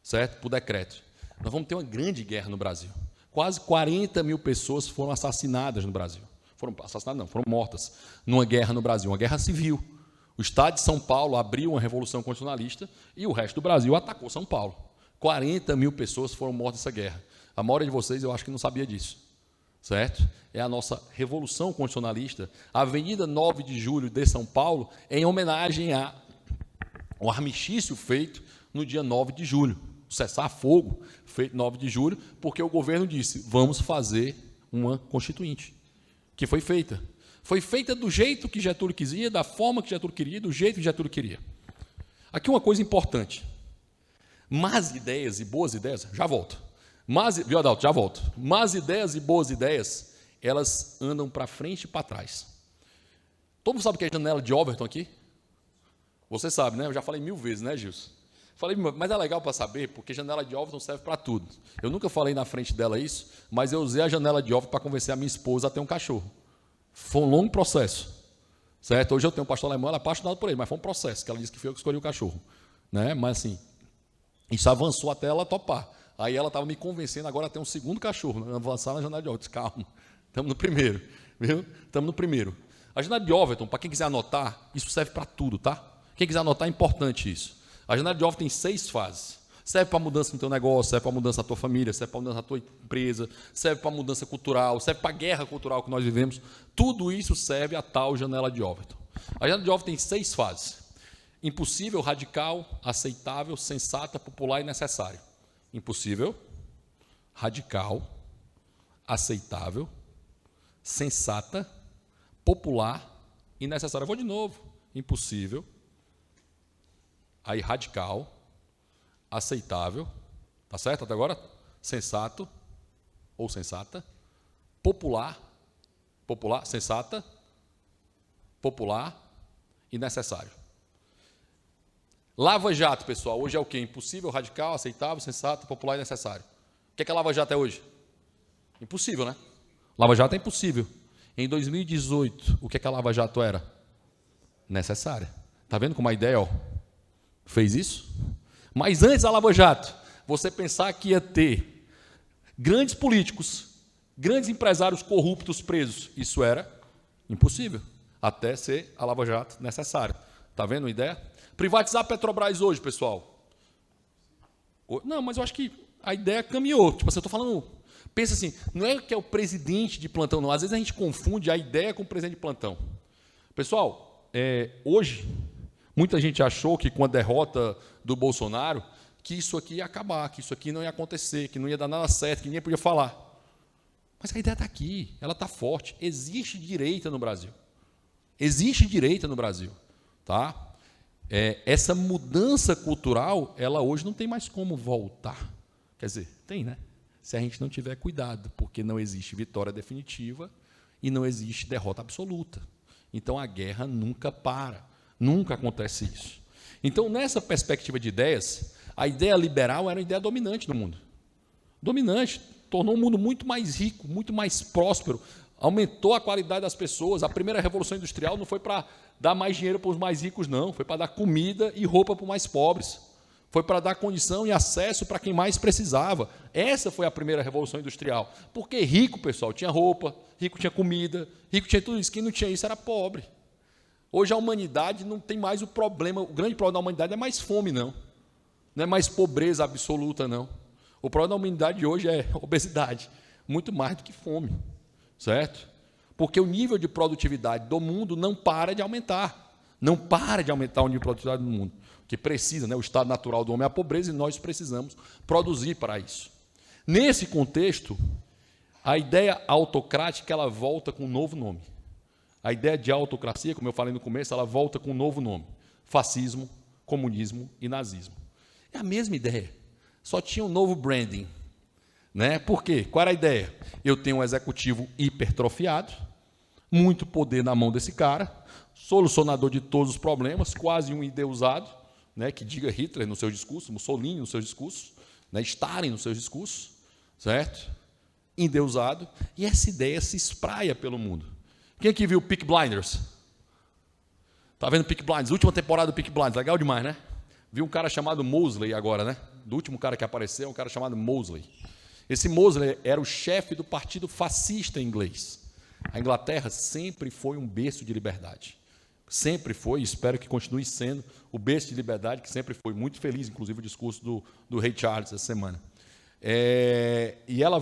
certo? Por decreto. Nós vamos ter uma grande guerra no Brasil. Quase 40 mil pessoas foram assassinadas no Brasil. Foram assassinadas, não, foram mortas numa guerra no Brasil, uma guerra civil. O Estado de São Paulo abriu uma revolução constitucionalista e o resto do Brasil atacou São Paulo. 40 mil pessoas foram mortas nessa guerra. A maioria de vocês, eu acho que não sabia disso, certo? É a nossa revolução constitucionalista, a Avenida 9 de Julho de São Paulo, em homenagem ao armistício feito no dia 9 de julho, o cessar-fogo feito 9 de julho, porque o governo disse, vamos fazer uma constituinte, que foi feita. Foi feita do jeito que Getúlio quisia, da forma que Getúlio queria, do jeito que Getúlio queria. Aqui uma coisa importante. Más ideias e boas ideias, já volto. Viu, Adalto? Já volto. Más ideias e boas ideias, elas andam para frente e para trás. Todo mundo sabe o que é a janela de Overton aqui? Você sabe, né? Eu já falei 1000 vezes, né, Gilson? Falei, mas é legal para saber, porque janela de Overton serve para tudo. Eu nunca falei na frente dela isso, mas eu usei a janela de Overton para convencer a minha esposa a ter um cachorro. Foi um longo processo, certo? Hoje eu tenho um pastor alemão, ela é apaixonada por ele, mas foi um processo, que ela disse que foi eu que escolhi o cachorro, né? Mas assim, isso avançou até ela topar. Aí ela estava me convencendo agora a ter um segundo cachorro, né? Avançar na janela de Overton. Calma, estamos no primeiro, viu? Estamos no primeiro. A janela de Overton, para quem quiser anotar, isso serve para tudo, tá? Quem quiser anotar, é importante isso. A janela de Overton tem 6 fases. Serve para mudança no teu negócio, serve para mudança na tua família, serve para mudança na tua empresa, serve para mudança cultural, serve para a guerra cultural que nós vivemos. Tudo isso serve a tal janela de Overton. A janela de Overton tem 6 fases. Impossível, radical, aceitável, sensata, popular e necessário. Impossível, radical, aceitável, sensata, popular e necessária. Eu vou de novo. Impossível, aí radical, aceitável, tá certo até agora? Sensato ou sensata, popular, sensata, popular e necessário. Lava Jato, pessoal, hoje é o quê? Impossível, radical, aceitável, sensato, popular e necessário. O que é Lava Jato é hoje? Impossível, né? Lava Jato é impossível. Em 2018, o que é que a Lava Jato era? Necessária. Está vendo como a ideia fez isso? Mas antes da Lava Jato, você pensar que ia ter grandes políticos, grandes empresários corruptos presos, isso era impossível, até ser a Lava Jato necessária. Está vendo a ideia? Privatizar a Petrobras hoje, pessoal. Não, mas eu acho que a ideia caminhou. Tipo assim, eu estou falando... Pensa assim, não é que é o presidente de plantão, não. Às vezes a gente confunde a ideia com o presidente de plantão. Pessoal, hoje, muita gente achou que com a derrota do Bolsonaro, que isso aqui ia acabar, que isso aqui não ia acontecer, que não ia dar nada certo, que ninguém podia falar. Mas a ideia está aqui, ela está forte. Existe direita no Brasil. Existe direita no Brasil. Tá? Essa mudança cultural, ela hoje não tem mais como voltar. Quer dizer, tem, né? Se a gente não tiver cuidado, porque não existe vitória definitiva e não existe derrota absoluta. Então, a guerra nunca para, nunca acontece isso. Então, nessa perspectiva de ideias, a ideia liberal era uma ideia dominante no mundo. Dominante, tornou o mundo muito mais rico, muito mais próspero, aumentou a qualidade das pessoas. A primeira revolução industrial não foi para dar mais dinheiro para os mais ricos, não, foi para dar comida e roupa para os mais pobres. Foi para dar condição e acesso para quem mais precisava. Essa foi a primeira revolução industrial. Porque rico, pessoal, tinha roupa, rico tinha comida, rico tinha tudo isso. Quem não tinha isso era pobre. Hoje a humanidade não tem mais o problema, o grande problema da humanidade não é mais fome, não. Não é mais pobreza absoluta, não. O problema da humanidade hoje é obesidade, muito mais do que fome, certo? Porque o nível de produtividade do mundo não para de aumentar. Não para de aumentar o nível de produtividade do mundo. Que precisa, né? O estado natural do homem é a pobreza e nós precisamos produzir para isso. Nesse contexto, a ideia autocrática ela volta com um novo nome. A ideia de autocracia, como eu falei no começo, ela volta com um novo nome. Fascismo, comunismo e nazismo. É a mesma ideia, só tinha um novo branding. Né? Por quê? Qual era a ideia? Eu tenho um executivo hipertrofiado, muito poder na mão desse cara, solucionador de todos os problemas, quase um endeusado, né, que diga Hitler no seu discurso, Mussolini nos seus discursos, né, Stalin nos seus discursos, certo? Endeusado, e essa ideia se espraia pelo mundo. Quem aqui viu Peaky Blinders? Tá vendo Peaky Blinders? Última temporada do Peaky Blinders, legal demais, né? Vi um cara chamado Mosley agora, né? Do último cara que apareceu, um cara chamado Mosley. Esse Mosley era o chefe do partido fascista inglês. A Inglaterra sempre foi um berço de liberdade. Sempre foi, e espero que continue sendo, o berço de liberdade, que sempre foi. Muito feliz, inclusive, o discurso do rei Charles essa semana. E ela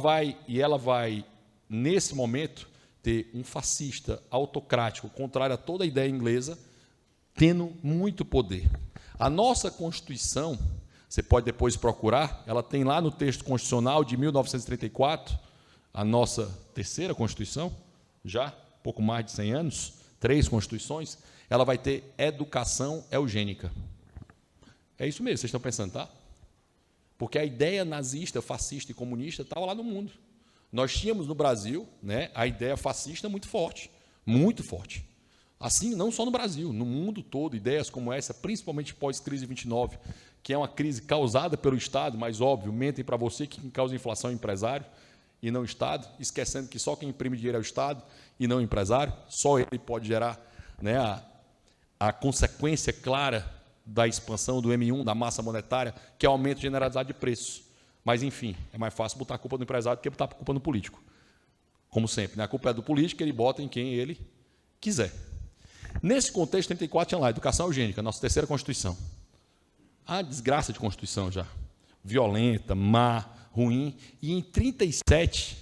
vai, nesse momento, ter um fascista autocrático, contrário a toda a ideia inglesa, tendo muito poder. A nossa Constituição, você pode depois procurar, ela tem lá no texto constitucional de 1934, a nossa terceira Constituição, já pouco mais de 100 anos, 3 constituições, ela vai ter educação eugênica. É isso mesmo, vocês estão pensando, tá? Porque a ideia nazista, fascista e comunista estava lá no mundo. Nós tínhamos no Brasil, né, a ideia fascista muito forte, muito forte. Assim, não só no Brasil, no mundo todo, ideias como essa, principalmente pós-crise de 29, que é uma crise causada pelo Estado, mas, óbvio, mentem para você que quem causa inflação é o empresário e não o Estado, esquecendo que só quem imprime dinheiro é o Estado e não o empresário, só ele pode gerar, né, a consequência clara da expansão do M1, da massa monetária, que é o aumento generalizado de preços. Mas, enfim, é mais fácil botar a culpa no empresário do que botar a culpa no político. Como sempre, né? A culpa é do político, ele bota em quem ele quiser. Nesse contexto, 34 tinha lá, educação eugênica, nossa terceira Constituição. A desgraça de Constituição já. Violenta, má, ruim. E em 37,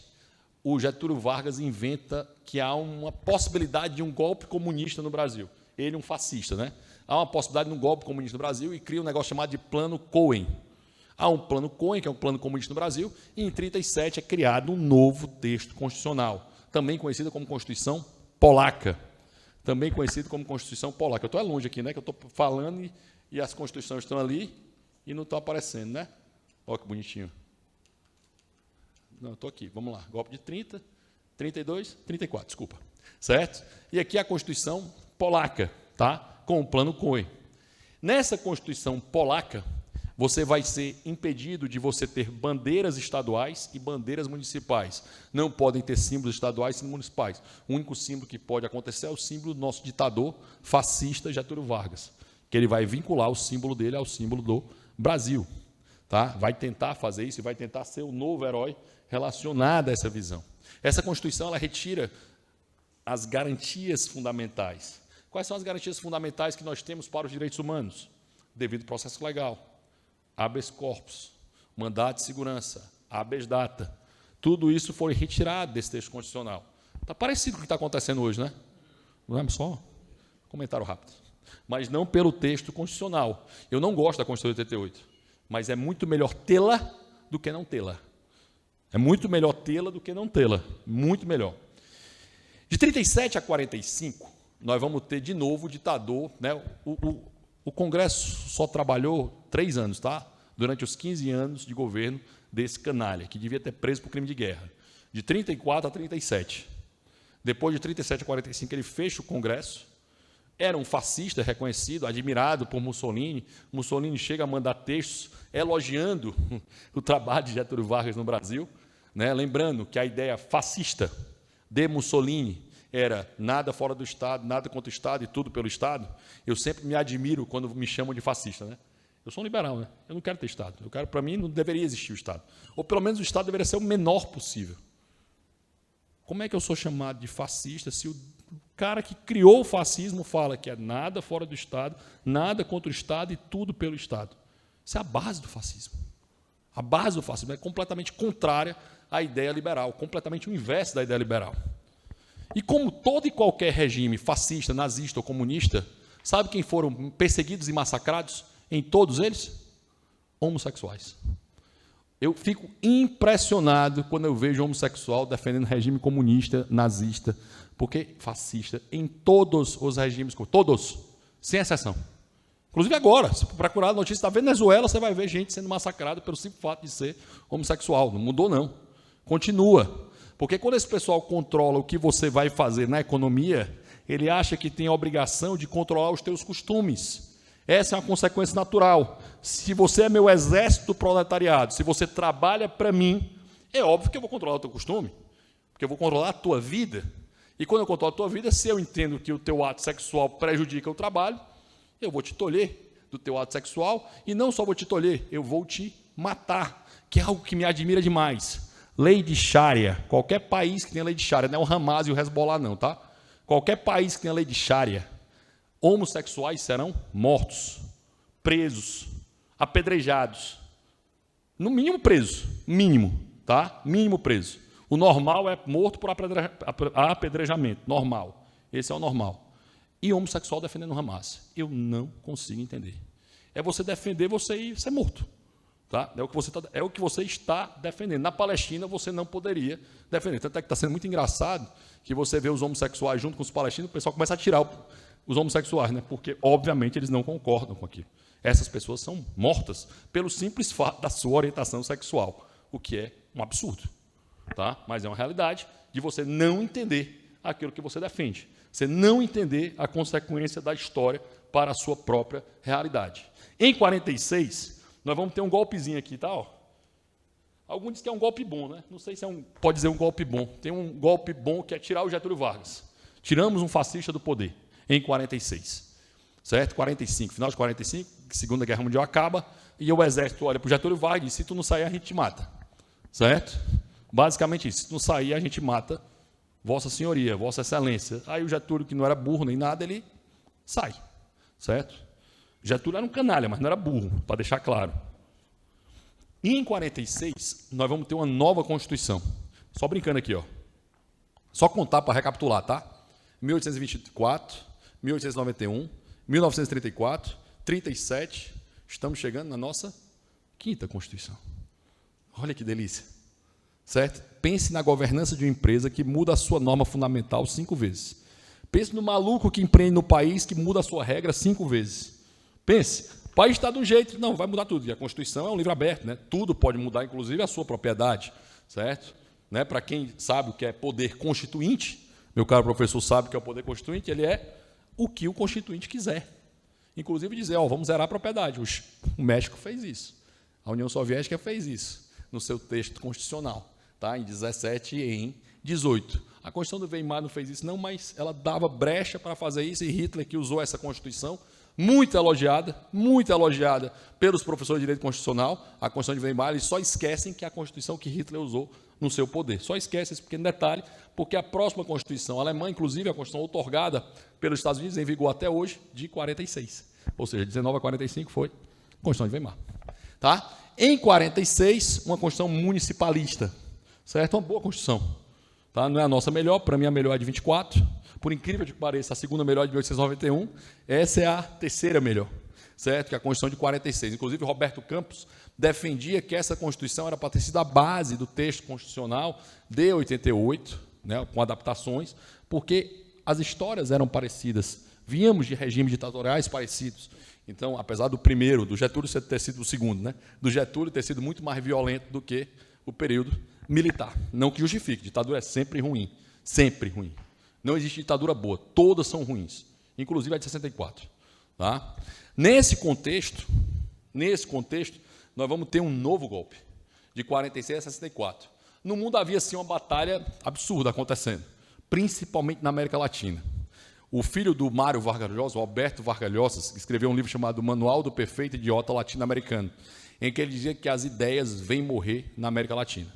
o Getúlio Vargas inventa que há uma possibilidade de um golpe comunista no Brasil. Ele um fascista, né? Há uma possibilidade de um golpe comunista no Brasil e cria um negócio chamado de Plano Cohen. Há um Plano Cohen, que é um plano comunista no Brasil, e em 37 é criado um novo texto constitucional, também conhecido como Constituição Polaca. Também conhecido como Constituição Polaca. Eu estou longe aqui, né? Que eu estou falando e as constituições estão ali e não estão aparecendo, né? Olha que bonitinho. Não, eu estou aqui. Vamos lá. Golpe de 30, 32, 34, desculpa. Certo? E aqui a Constituição Polaca, tá? Com o Plano Cohen. Nessa Constituição Polaca, você vai ser impedido de você ter bandeiras estaduais e bandeiras municipais. Não podem ter símbolos estaduais e municipais. O único símbolo que pode acontecer é o símbolo do nosso ditador fascista Getúlio Vargas, que ele vai vincular o símbolo dele ao símbolo do Brasil. Tá? Vai tentar fazer isso e vai tentar ser o novo herói relacionado a essa visão. Essa Constituição ela retira as garantias fundamentais. Quais são as garantias fundamentais que nós temos para os direitos humanos? Devido processo legal, habeas corpus, mandado de segurança, habeas data. Tudo isso foi retirado desse texto constitucional. Está parecido com o que está acontecendo hoje, né? Não é só um comentário rápido. Mas não pelo texto constitucional. Eu não gosto da Constituição de 88, mas é muito melhor tê-la do que não tê-la. É muito melhor tê-la do que não tê-la. Muito melhor. De 37 a 45, nós vamos ter de novo o ditador, né? O Congresso só trabalhou 3 anos, tá? Durante os 15 anos de governo desse canalha, que devia ter preso por crime de guerra. De 34 a 37. Depois de 37 a 45, ele fecha o Congresso. Era um fascista reconhecido, admirado por Mussolini. Mussolini chega a mandar textos elogiando o trabalho de Getúlio Vargas no Brasil, né? Lembrando que a ideia fascista de Mussolini era nada fora do Estado, nada contra o Estado e tudo pelo Estado. Eu sempre me admiro quando me chamam de fascista, né? Eu sou um liberal, né? Eu não quero ter Estado. Para mim, não deveria existir o Estado. Ou, pelo menos, o Estado deveria ser o menor possível. Como é que eu sou chamado de fascista se o cara que criou o fascismo fala que é nada fora do Estado, nada contra o Estado e tudo pelo Estado? Isso é a base do fascismo. A base do fascismo é completamente contrária à ideia liberal, completamente o inverso da ideia liberal. E como todo e qualquer regime fascista, nazista ou comunista, sabe quem foram perseguidos e massacrados em todos eles? Homossexuais. Eu fico impressionado quando eu vejo homossexual defendendo regime comunista, nazista, porque fascista em todos os regimes, todos, sem exceção. Inclusive agora, se procurar a notícia da Venezuela, você vai ver gente sendo massacrada pelo simples fato de ser homossexual. Não mudou, não. Continua. Porque quando esse pessoal controla o que você vai fazer na economia, ele acha que tem a obrigação de controlar os teus costumes. Essa é uma consequência natural. Se você é meu exército proletariado, se você trabalha para mim, é óbvio que eu vou controlar o teu costume, porque eu vou controlar a tua vida. E quando eu controlo a tua vida, se eu entendo que o teu ato sexual prejudica o trabalho, eu vou te tolher do teu ato sexual, e não só vou te tolher, eu vou te matar, que é algo que me admira demais. Lei de Sharia, qualquer país que tenha lei de Sharia, não é o Hamas e o Hezbollah não, tá? Qualquer país que tenha lei de Sharia, homossexuais serão mortos, presos, apedrejados, no mínimo presos, mínimo, tá? Mínimo preso. O normal é morto por apedrejamento, normal. Esse é o normal. E homossexual defendendo o Hamas. Eu não consigo entender. É você defender você e ser morto. Tá? É o que você está defendendo. Na Palestina, você não poderia defender. Tanto é que está sendo muito engraçado que você vê os homossexuais junto com os palestinos, o pessoal começa a tirar os homossexuais, né? Porque, obviamente, eles não concordam com aquilo. Essas pessoas são mortas pelo simples fato da sua orientação sexual, o que é um absurdo. Tá? Mas é uma realidade de você não entender aquilo que você defende. Você não entender a consequência da história para a sua própria realidade. Em 46, nós vamos ter um golpezinho aqui, tá? Ó. Alguns dizem que é um golpe bom, né? Não sei se pode dizer um golpe bom. Tem um golpe bom que é tirar o Getúlio Vargas. Tiramos um fascista do poder, em 46. Certo? 45, final de 45, Segunda Guerra Mundial acaba, e o exército olha para o Getúlio Vargas e diz, se tu não sair, a gente te mata. Certo? Basicamente isso. Se tu não sair, a gente mata Vossa Senhoria, Vossa Excelência. Aí o Getúlio, que não era burro nem nada, ele sai. Certo? Getúlio era um canalha, mas não era burro, para deixar claro. E em 46, nós vamos ter uma nova Constituição. Só brincando aqui, ó. Só contar para recapitular, tá? 1824, 1891, 1934, 37, estamos chegando na nossa 5ª Constituição. Olha que delícia. Certo? Pense na governança de uma empresa que muda a sua norma fundamental 5 vezes. Pense no maluco que empreende no país que muda a sua regra 5 vezes. Pense, o país está de um jeito, não, vai mudar tudo. E a Constituição é um livro aberto, né? Tudo pode mudar, inclusive a sua propriedade. Certo? Né? Para quem sabe o que é poder constituinte, meu caro professor sabe o que é o poder constituinte, ele é o que o constituinte quiser. Inclusive dizer, ó, vamos zerar a propriedade. O México fez isso. A União Soviética fez isso no seu texto constitucional. Tá? Em 17 e em 18. A Constituição do Weimar não fez isso, não, mas ela dava brecha para fazer isso, e Hitler, que usou essa Constituição, muito elogiada pelos professores de direito constitucional, a Constituição de Weimar, eles só esquecem que a Constituição que Hitler usou no seu poder. Só esquecem esse pequeno detalhe, porque a próxima Constituição alemã, inclusive a Constituição outorgada pelos Estados Unidos, em vigor até hoje, de 46. Ou seja, 19 a 45 foi a Constituição de Weimar. Tá? Em 46, uma Constituição municipalista. Certo? Uma boa Constituição. Tá? Não é a nossa melhor, para mim a melhor é de 24. Por incrível que pareça, a segunda melhor é de 1891. Essa é a terceira melhor. Certo? Que é a Constituição de 46. Inclusive, Roberto Campos defendia que essa Constituição era para ter sido a base do texto constitucional de 88, né, com adaptações, porque as histórias eram parecidas. Víamos de regimes ditatoriais parecidos. Então, apesar do primeiro, do Getúlio ter sido o segundo, né, do Getúlio ter sido muito mais violento do que o período militar. Não que justifique, ditadura é sempre ruim. Sempre ruim. Não existe ditadura boa, todas são ruins. Inclusive a de 64. Tá? Nesse contexto, nós vamos ter um novo golpe, de 46 a 64. No mundo havia, sim, uma batalha absurda acontecendo, principalmente na América Latina. O filho do Mário Vargas Llosa, o Alberto Vargas Llosa, escreveu um livro chamado Manual do Perfeito Idiota Latino-Americano, em que ele dizia que as ideias vêm morrer na América Latina.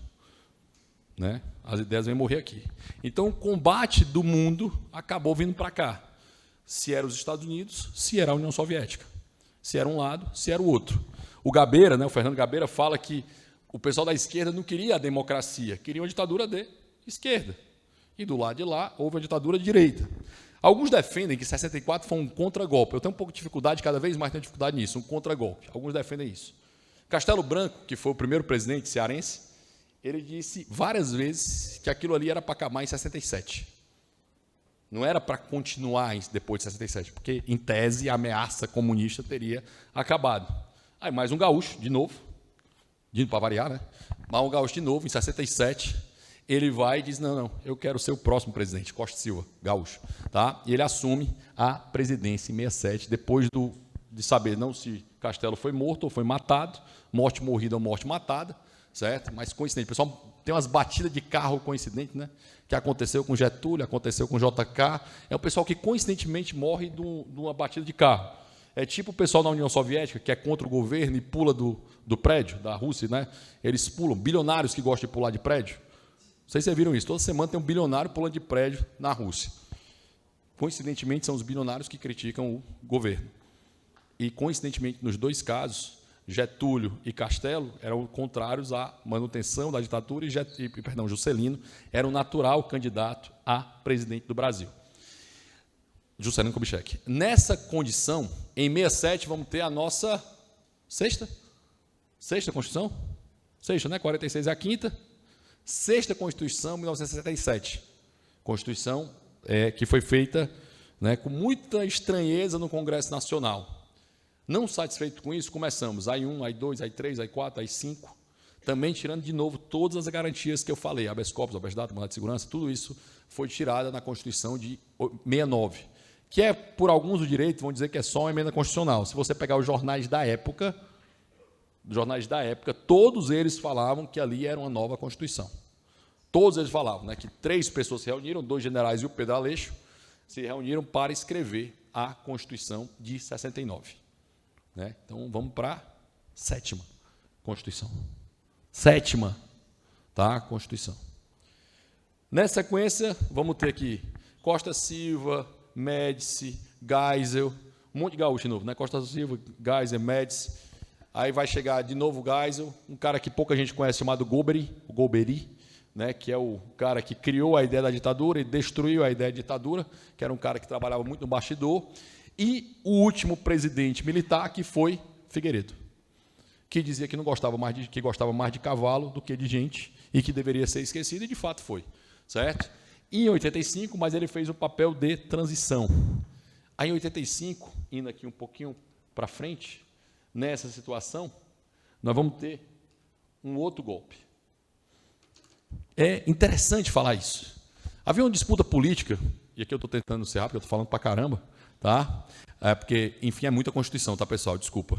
Né? As ideias vêm morrer aqui. Então, o combate do mundo acabou vindo para cá. Se era os Estados Unidos, se era a União Soviética. Se era um lado, se era o outro. O Gabeira, né, o Fernando Gabeira, fala que o pessoal da esquerda não queria a democracia, queria uma ditadura de esquerda. E do lado de lá, houve a ditadura de direita. Alguns defendem que 64 foi um contragolpe. Eu tenho um pouco de dificuldade, cada vez mais tenho dificuldade nisso, um contragolpe. Alguns defendem isso. Castelo Branco, que foi o primeiro presidente cearense, ele disse várias vezes que aquilo ali era para acabar em 67. Não era para continuar depois de 67, porque, em tese, a ameaça comunista teria acabado. Aí, mais um gaúcho, de novo, para variar, né? Mas um gaúcho de novo, em 67, ele vai e diz, não, eu quero ser o próximo presidente, Costa e Silva, gaúcho. Tá? E ele assume a presidência em 67, depois de saber não se Castelo foi morto ou foi matado, morte morrida ou morte matada, certo? Mas coincidente. O pessoal tem umas batidas de carro coincidentes, né? Que aconteceu com Getúlio, aconteceu com JK. É o pessoal que coincidentemente morre de uma batida de carro. É tipo o pessoal da União Soviética, que é contra o governo e pula do prédio, da Rússia, né? Eles pulam, bilionários que gostam de pular de prédio. Não sei se vocês viram isso, toda semana tem um bilionário pulando de prédio na Rússia. Coincidentemente, são os bilionários que criticam o governo. E, coincidentemente, nos dois casos, Getúlio e Castelo eram contrários à manutenção da ditadura e Juscelino era um natural candidato a presidente do Brasil. Juscelino Kubitschek. Nessa condição, em 67, vamos ter a nossa sexta Constituição? Sexta, né? 46 é a quinta. Sexta Constituição, 1967. Constituição que foi feita, né, com muita estranheza no Congresso Nacional. Não satisfeito com isso, começamos AI-1, AI-2, AI-3, AI-4, AI-5, também tirando de novo todas as garantias que eu falei, habeas corpus, habeas data, mandado de segurança, tudo isso foi tirado na Constituição de 69, que é, por alguns do direito, vão dizer que é só uma emenda constitucional. Se você pegar os jornais da época, todos eles falavam que ali era uma nova Constituição. Todos eles falavam, né, que 3 pessoas se reuniram, 2 generais e o Pedro Aleixo, se reuniram para escrever a Constituição de 69. Né? Então, vamos para a 7ª Constituição. 7ª, tá? Constituição. Nessa sequência, vamos ter aqui Costa Silva, Médici, Geisel, um monte de gaúcho de novo, né? Costa Silva, Geisel, Médici. Aí vai chegar de novo Geisel, um cara que pouca gente conhece, chamado Golbery, né, que é o cara que criou a ideia da ditadura e destruiu a ideia da ditadura, que era um cara que trabalhava muito no bastidor, e o último presidente militar, que foi Figueiredo, que dizia que gostava mais de cavalo do que de gente, e que deveria ser esquecido, e de fato foi, certo? Em 85, mas ele fez o papel de transição. Aí, em 85, indo aqui um pouquinho para frente, nessa situação, nós vamos ter um outro golpe. É interessante falar isso. Havia uma disputa política, e aqui eu estou tentando ser rápido, eu estou falando para caramba, tá? Porque, enfim, é muita Constituição, tá, pessoal? Desculpa.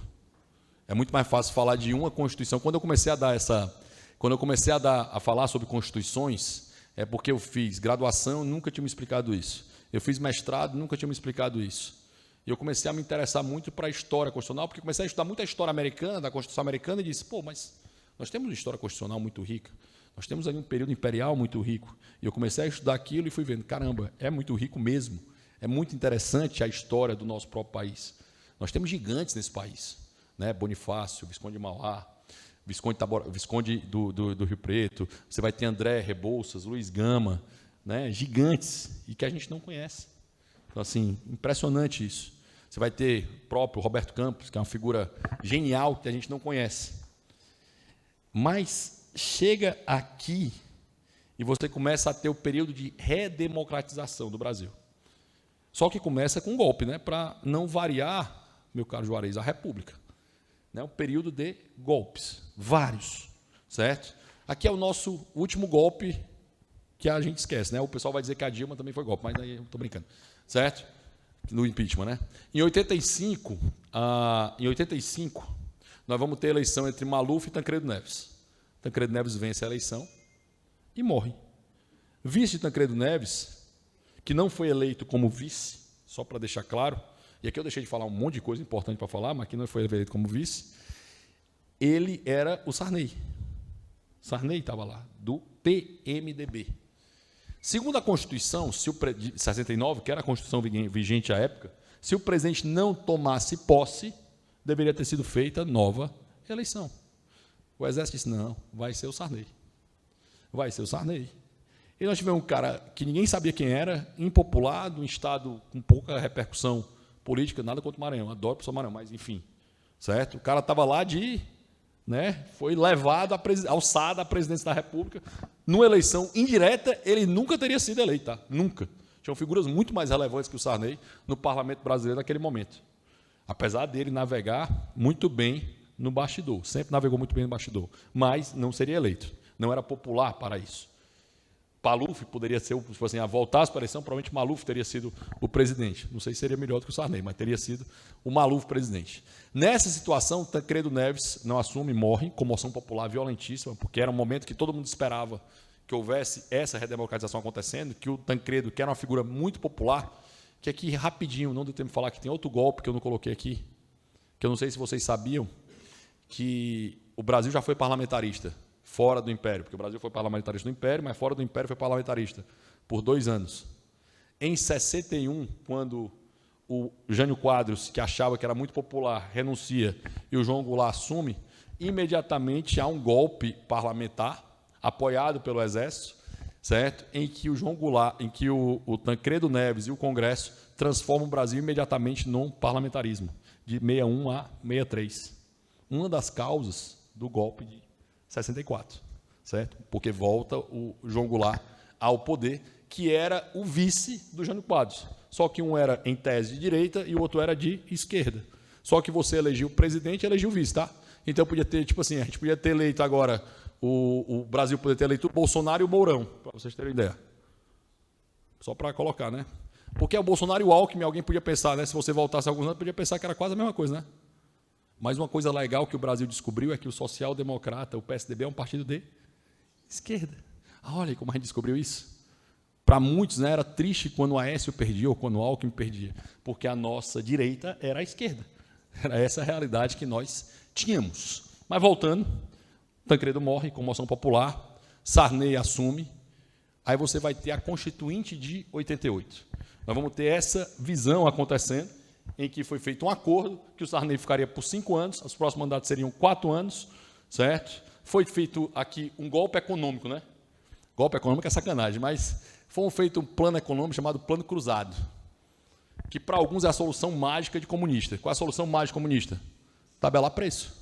É muito mais fácil falar de uma Constituição. Quando eu comecei a falar sobre Constituições, é porque eu fiz graduação, nunca tinha me explicado isso. Eu fiz mestrado, nunca tinha me explicado isso. E eu comecei a me interessar muito para a história constitucional, porque comecei a estudar muito a história americana, da Constituição americana, e disse, mas nós temos uma história constitucional muito rica. Nós temos ali um período imperial muito rico. E eu comecei a estudar aquilo e fui vendo, caramba, é muito rico mesmo. É muito interessante a história do nosso próprio país. Nós temos gigantes nesse país, né? Bonifácio, Visconde de Mauá, Visconde do Rio Preto, você vai ter André Rebouças, Luiz Gama, né? Gigantes, e que a gente não conhece. Então, assim, impressionante isso. Você vai ter o próprio Roberto Campos, que é uma figura genial que a gente não conhece. Mas chega aqui e você começa a ter o período de redemocratização do Brasil. Só que começa com um golpe, né? Para não variar, meu caro Juarez, a República. Né? Um período de golpes, vários, certo? Aqui é o nosso último golpe que a gente esquece, né? O pessoal vai dizer que a Dilma também foi golpe, mas aí eu estou brincando, certo? No impeachment, né? Em 85, nós vamos ter a eleição entre Maluf e Tancredo Neves. Tancredo Neves vence a eleição e morre. Vice de Tancredo Neves, que não foi eleito como vice, só para deixar claro, e aqui eu deixei de falar um monte de coisa importante para falar, mas aqui não foi eleito como vice, ele era o Sarney. Sarney estava lá, do PMDB. Segundo a Constituição, de 69, que era a Constituição vigente à época, se o presidente não tomasse posse, deveria ter sido feita nova eleição. O Exército disse, não, vai ser o Sarney. Vai ser o Sarney. E nós tivemos um cara que ninguém sabia quem era, impopular, de um estado com pouca repercussão política, nada contra o Maranhão, adoro o professor Maranhão, mas enfim, certo? O cara estava lá foi levado, alçado à presidência da República, numa eleição indireta, ele nunca teria sido eleito, tá? Nunca. Tinham figuras muito mais relevantes que o Sarney no parlamento brasileiro naquele momento. Apesar dele navegar muito bem no bastidor, sempre navegou muito bem no bastidor, mas não seria eleito, não era popular para isso. Maluf poderia ser, tipo assim, a voltasse para a eleição, provavelmente Maluf teria sido o presidente. Não sei se seria melhor do que o Sarney, mas teria sido o Maluf presidente. Nessa situação, Tancredo Neves não assume, morre, comoção popular violentíssima, porque era um momento que todo mundo esperava que houvesse essa redemocratização acontecendo, que o Tancredo, que era uma figura muito popular, que aqui, rapidinho, não deu tempo de falar que tem outro golpe que eu não coloquei aqui, que eu não sei se vocês sabiam, que o Brasil já foi parlamentarista, fora do Império, porque o Brasil foi parlamentarista no Império, mas fora do Império foi parlamentarista, por 2 anos. Em 61, quando o Jânio Quadros, que achava que era muito popular, renuncia e o João Goulart assume, imediatamente há um golpe parlamentar, apoiado pelo Exército, certo? Em que o João Goulart, em que o Tancredo Neves e o Congresso transformam o Brasil imediatamente num parlamentarismo, de 61 a 63. Uma das causas do golpe de 64, certo? Porque volta o João Goulart ao poder, que era o vice do Jânio Quadros. Só que um era, em tese, de direita e o outro era de esquerda. Só que você elegeu o presidente e elegeu o vice, tá? Então, podia ter, tipo assim, a gente podia ter eleito agora, o Brasil poderia ter eleito o Bolsonaro e o Mourão, para vocês terem ideia. Só para colocar, né? Porque o Bolsonaro e o Alckmin, alguém podia pensar, né? Se você voltasse alguns anos, podia pensar que era quase a mesma coisa, né? Mas uma coisa legal que o Brasil descobriu é que o social-democrata, o PSDB, é um partido de esquerda. Olha como a gente descobriu isso. Para muitos, né, era triste quando o Aécio perdia ou quando o Alckmin perdia, porque a nossa direita era a esquerda. Era essa a realidade que nós tínhamos. Mas voltando, Tancredo morre, comoção popular, Sarney assume, aí você vai ter a Constituinte de 88. Nós vamos ter essa visão acontecendo, em que foi feito um acordo que o Sarney ficaria por 5 anos, os próximos mandatos seriam 4 anos, certo? Foi feito aqui um golpe econômico, né? Golpe econômico é sacanagem, mas foi feito um plano econômico chamado Plano Cruzado, que para alguns é a solução mágica de comunista. Qual é a solução mágica comunista? Tabelar preço.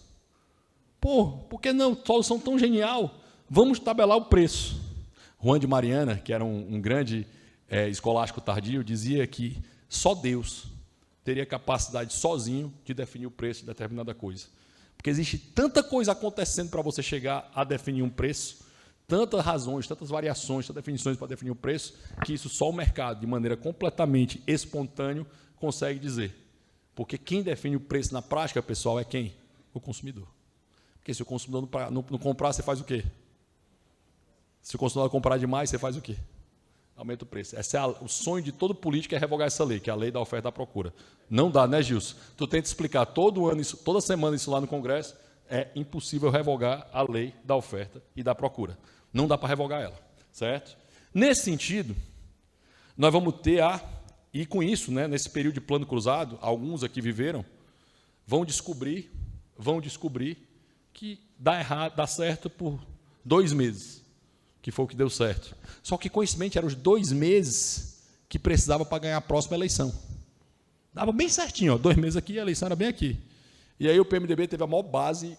Pô, por que não? Solução tão genial. Vamos tabelar o preço. Juan de Mariana, que era um grande escolástico tardio, dizia que só Deus teria capacidade sozinho de definir o preço de determinada coisa. Porque existe tanta coisa acontecendo para você chegar a definir um preço, tantas razões, tantas variações, tantas definições para definir o preço, que isso só o mercado, de maneira completamente espontânea, consegue dizer. Porque quem define o preço na prática, pessoal, é quem? O consumidor. Porque se o consumidor não comprar, você faz o quê? Se o consumidor comprar demais, você faz o quê? Aumenta o preço. Esse é o sonho de todo político, é revogar essa lei, que é a lei da oferta e da procura. Não dá, né, Gilson? Tu tenta explicar todo ano, toda semana isso lá no Congresso, é impossível revogar a lei da oferta e da procura. Não dá para revogar ela, certo? Nesse sentido, nós vamos ter e com isso, né, nesse período de plano cruzado, alguns aqui viveram, vão descobrir que dá certo por 2 meses. Que foi o que deu certo. Só que, coincidentemente, eram os 2 meses que precisava para ganhar a próxima eleição. Dava bem certinho, 2 meses aqui, a eleição era bem aqui. E aí o PMDB teve a maior base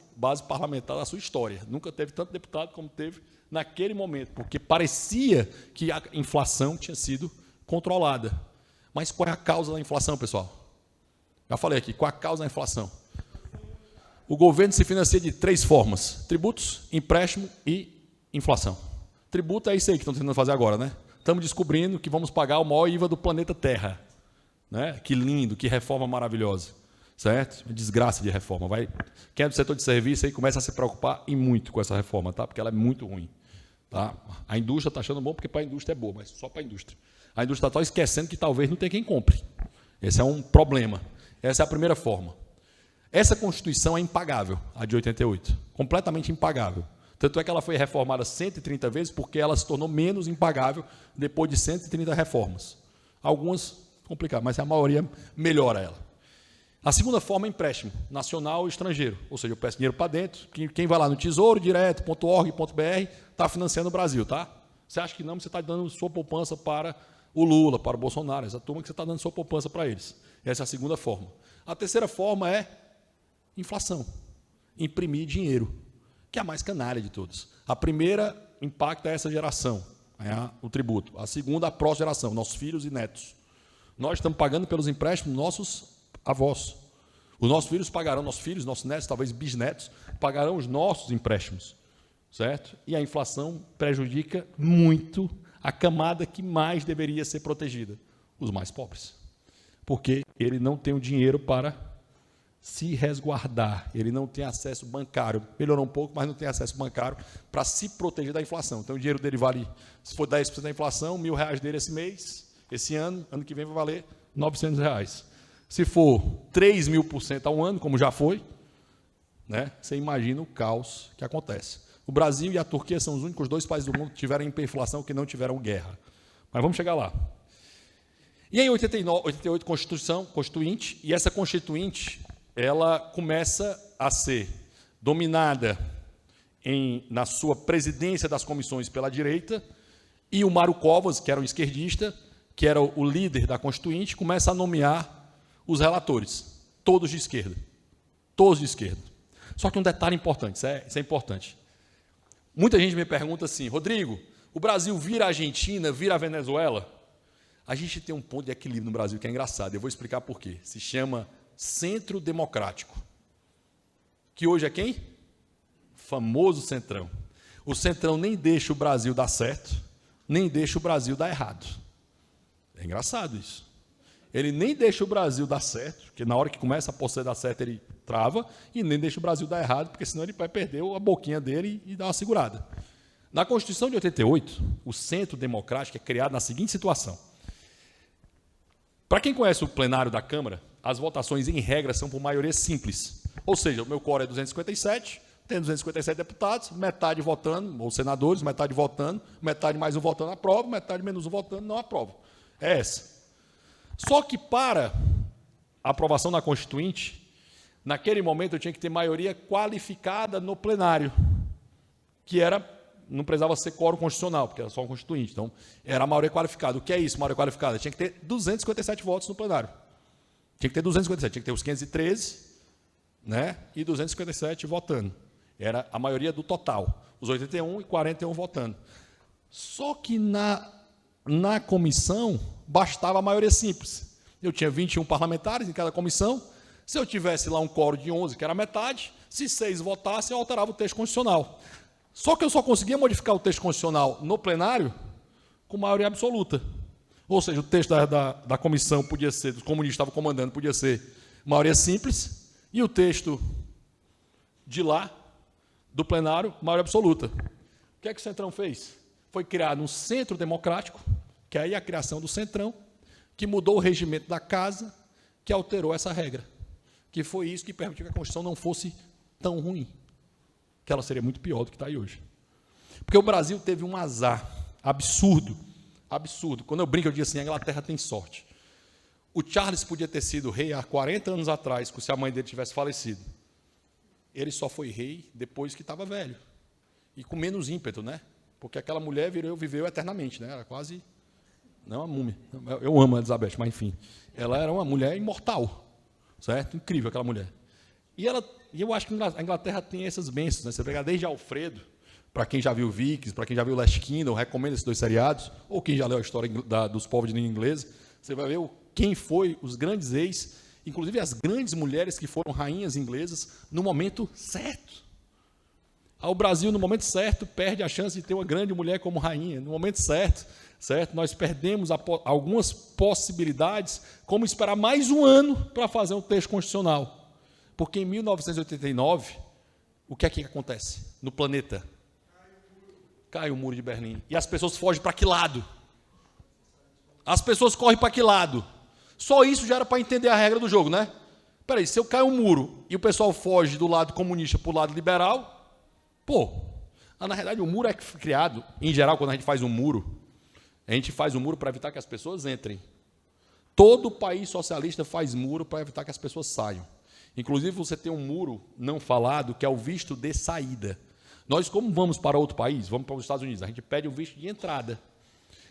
parlamentar da sua história. Nunca teve tanto deputado como teve naquele momento, porque parecia que a inflação tinha sido controlada. Mas qual é a causa da inflação, pessoal? Já falei aqui, qual é a causa da inflação? O governo se financia de 3 formas: tributos, empréstimo e inflação. Tributo é isso aí que estão tentando fazer agora, né? Estamos descobrindo que vamos pagar o maior IVA do planeta Terra. Né? Que lindo, que reforma maravilhosa. Certo? Desgraça de reforma. Quem é do setor de serviço aí começa a se preocupar e muito com essa reforma, tá? Porque ela é muito ruim. Tá? A indústria está achando bom porque para a indústria é boa, mas só para a indústria. A indústria está esquecendo que talvez não tenha quem compre. Esse é um problema. Essa é a primeira forma. Essa Constituição é impagável, a de 88. Completamente impagável. Tanto é que ela foi reformada 130 vezes porque ela se tornou menos impagável depois de 130 reformas. Algumas complicadas, mas a maioria melhora ela. A segunda forma é empréstimo, nacional e estrangeiro. Ou seja, eu peço dinheiro para dentro, quem vai lá no Tesouro, direto.org.br, está financiando o Brasil, tá? Você acha que não, você está dando sua poupança para o Lula, para o Bolsonaro, essa turma que você está dando sua poupança para eles. Essa é a segunda forma. A terceira forma é inflação, imprimir dinheiro, que é a mais canalha de todas. A primeira impacta essa geração, o tributo. A segunda, a próxima geração, nossos filhos e netos. Nós estamos pagando pelos empréstimos nossos avós. Os nossos filhos pagarão, nossos netos, talvez bisnetos, pagarão os nossos empréstimos. Certo? E a inflação prejudica muito a camada que mais deveria ser protegida? Os mais pobres. Porque ele não tem o dinheiro para se resguardar, ele não tem acesso bancário, melhorou um pouco, mas não tem acesso bancário para se proteger da inflação. Então, o dinheiro dele vale, se for 10% da inflação, R$1.000 dele esse mês, esse ano que vem vai valer R$900. Se for 3.000% ao ano, como já foi, né, você imagina o caos que acontece. O Brasil e a Turquia são os únicos 2 países do mundo que tiveram hiperinflação, que não tiveram guerra. Mas vamos chegar lá. E em 88, Constituição Constituinte, e essa Constituinte, ela começa a ser dominada na sua presidência das comissões pela direita, e o Mário Covas, que era um esquerdista, que era o líder da Constituinte, começa a nomear os relatores, todos de esquerda. Todos de esquerda. Só que um detalhe importante, isso é importante. Muita gente me pergunta assim, Rodrigo, o Brasil vira a Argentina, vira a Venezuela? A gente tem um ponto de equilíbrio no Brasil que é engraçado, eu vou explicar por quê. Se chama Centro Democrático, que hoje é quem? Famoso Centrão. O Centrão nem deixa o Brasil dar certo, nem deixa o Brasil dar errado. É engraçado isso. Ele nem deixa o Brasil dar certo, porque na hora que começa a poder dar certo ele trava, e nem deixa o Brasil dar errado, porque senão ele vai perder a boquinha dele e dar uma segurada. Na Constituição de 88, o Centro Democrático é criado na seguinte situação. Para quem conhece o plenário da Câmara, as votações, em regra, são por maioria simples. Ou seja, o meu quórum é 257, tem 257 deputados, metade votando, ou senadores, metade votando, metade mais um votando aprova, metade menos um votando não aprova. É essa. Só que para a aprovação da Constituinte, naquele momento eu tinha que ter maioria qualificada no plenário, que não precisava ser quórum constitucional, porque era só um Constituinte. Então, era a maioria qualificada. O que é isso, maioria qualificada? Tinha que ter 257 votos no plenário. Tinha que ter 257, tinha que ter os 513, né, e 257 votando. Era a maioria do total. Os 81 e 41 votando. Só que na comissão, bastava a maioria simples. Eu tinha 21 parlamentares em cada comissão. Se eu tivesse lá um quórum de 11, que era metade, se 6 votassem, eu alterava o texto constitucional. Só que eu só conseguia modificar o texto constitucional no plenário com maioria absoluta. Ou seja, o texto da comissão podia ser, dos comunistas que estavam comandando, podia ser maioria simples, e o texto de lá, do plenário, maioria absoluta. O que é que o Centrão fez? Foi criado um centro democrático, que é aí a criação do Centrão, que mudou o regimento da casa, que alterou essa regra. Que foi isso que permitiu que a Constituição não fosse tão ruim, que ela seria muito pior do que está aí hoje. Porque o Brasil teve um azar absurdo, absurdo. Quando eu brinco, eu digo assim, a Inglaterra tem sorte. O Charles podia ter sido rei há 40 anos atrás, se a mãe dele tivesse falecido. Ele só foi rei depois que estava velho. E com menos ímpeto, né? Porque aquela mulher viveu eternamente, né? Era quase, não uma múmia. Eu amo a Elizabeth, mas enfim. Ela era uma mulher imortal, certo? Incrível aquela mulher. E eu acho que a Inglaterra tem essas bênçãos, né? Você pega desde Alfredo, para quem já viu Vikings, para quem já viu Last Kingdom, recomendo esses 2 seriados, ou quem já leu a história dos povos de língua inglesa, você vai ver quem foi os grandes reis, inclusive as grandes mulheres que foram rainhas inglesas no momento certo. O Brasil, no momento certo, perde a chance de ter uma grande mulher como rainha, no momento certo, certo? Nós perdemos algumas possibilidades, como esperar mais um ano para fazer um texto constitucional. Porque em 1989, o que é que acontece no planeta? Cai o muro de Berlim. E as pessoas fogem para que lado? As pessoas correm para que lado? Só isso já era para entender a regra do jogo, né? Peraí, se eu caio um muro e o pessoal foge do lado comunista para o lado liberal, na realidade o muro é criado, em geral, quando a gente faz um muro, a gente faz um muro para evitar que as pessoas entrem. Todo país socialista faz muro para evitar que as pessoas saiam. Inclusive, você tem um muro não falado, que é o visto de saída. Nós, como vamos para outro país, vamos para os Estados Unidos, a gente pede um visto de entrada.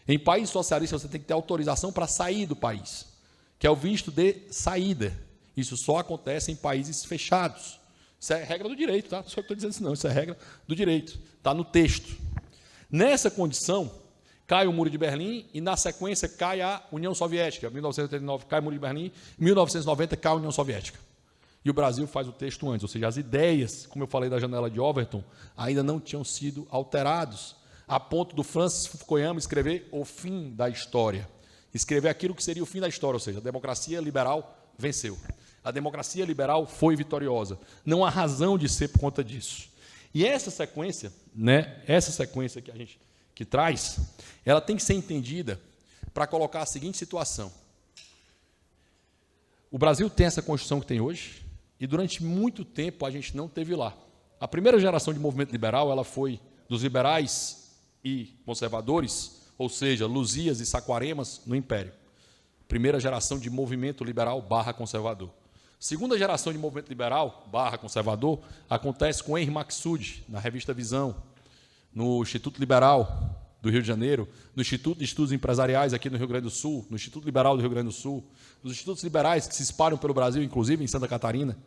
Em país socialista, você tem que ter autorização para sair do país, que é o visto de saída. Isso só acontece em países fechados. Isso é regra do direito, tá? Não sou eu que estou dizendo isso, não. Isso é regra do direito. Está no texto. Nessa condição, cai o Muro de Berlim e, na sequência, cai a União Soviética. Em 1989, cai o Muro de Berlim. Em 1990, cai a União Soviética. E o Brasil faz o texto antes. Ou seja, as ideias, como eu falei da janela de Overton, ainda não tinham sido alterados. a ponto do Francis Fukuyama escrever o fim da história. Escrever aquilo que seria o fim da história, ou seja, a democracia liberal venceu. A democracia liberal foi vitoriosa. Não há razão de ser por conta disso. E essa sequência, né, essa sequência que a gente que traz, ela tem que ser entendida para colocar a seguinte situação. O Brasil tem essa Constituição que tem hoje, e durante muito tempo a gente não teve lá. A primeira geração de movimento liberal, ela foi dos liberais e conservadores, ou seja, Luzias e Saquaremas no Império. Primeira geração de movimento liberal / conservador. Segunda geração de movimento liberal / conservador acontece com Henri Maxud, na revista Visão, no Instituto Liberal do Rio de Janeiro, no Instituto de Estudos Empresariais aqui no Rio Grande do Sul, no Instituto Liberal do Rio Grande do Sul, nos institutos liberais que se espalham pelo Brasil, inclusive em Santa Catarina.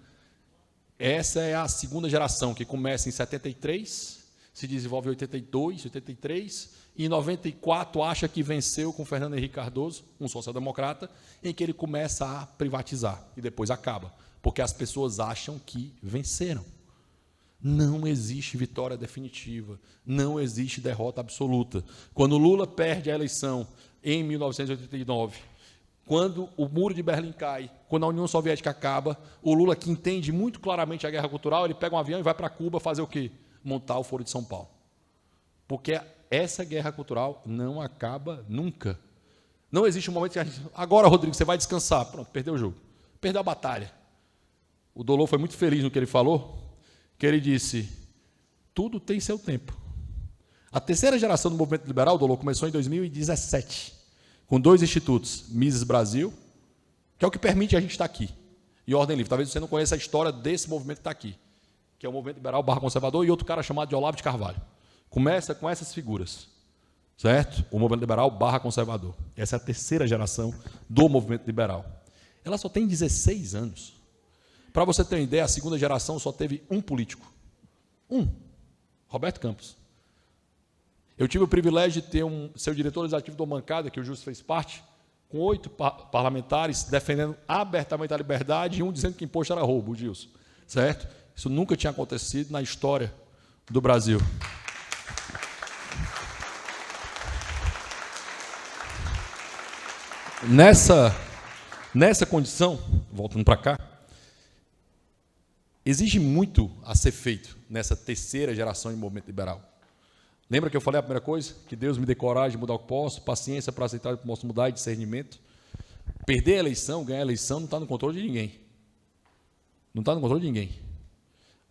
Essa é a segunda geração, que começa em 73, se desenvolve em 82, 83, e em 94 acha que venceu com Fernando Henrique Cardoso, um social-democrata, em que ele começa a privatizar, e depois acaba, porque as pessoas acham que venceram. Não existe vitória definitiva, não existe derrota absoluta. Quando Lula perde a eleição em 1989, quando o Muro de Berlim cai, quando a União Soviética acaba, o Lula, que entende muito claramente a guerra cultural, ele pega um avião e vai para Cuba fazer o quê? Montar o Foro de São Paulo. Porque essa guerra cultural não acaba nunca. Não existe um momento que a gente... Agora, Rodrigo, você vai descansar. Pronto, perdeu o jogo. Perdeu a batalha. O Dolor foi muito feliz no que ele falou, que ele disse, tudo tem seu tempo. A terceira geração do movimento liberal, Dolor, começou em 2017, com 2 institutos, Mises Brasil, que é o que permite a gente estar aqui, e Ordem Livre. Talvez você não conheça a história desse movimento que está aqui, que é o movimento liberal / conservador, e outro cara chamado de Olavo de Carvalho. Começa com essas figuras, certo? O movimento liberal / conservador. Essa é a terceira geração do movimento liberal. Ela só tem 16 anos. Para você ter uma ideia, a segunda geração só teve um político. Roberto Campos. Eu tive o privilégio de ter seu diretor legislativo da bancada, que o Justo fez parte, com 8 parlamentares defendendo abertamente a liberdade e um dizendo que imposto era roubo, o Gilson. Certo? Isso nunca tinha acontecido na história do Brasil. Nessa condição, voltando para cá, exige muito a ser feito nessa terceira geração de movimento liberal. Lembra que eu falei a primeira coisa? Que Deus me dê coragem de mudar o que posso, paciência para aceitar o que posso mudar e discernimento. Perder a eleição, ganhar a eleição, não está no controle de ninguém. Não está no controle de ninguém.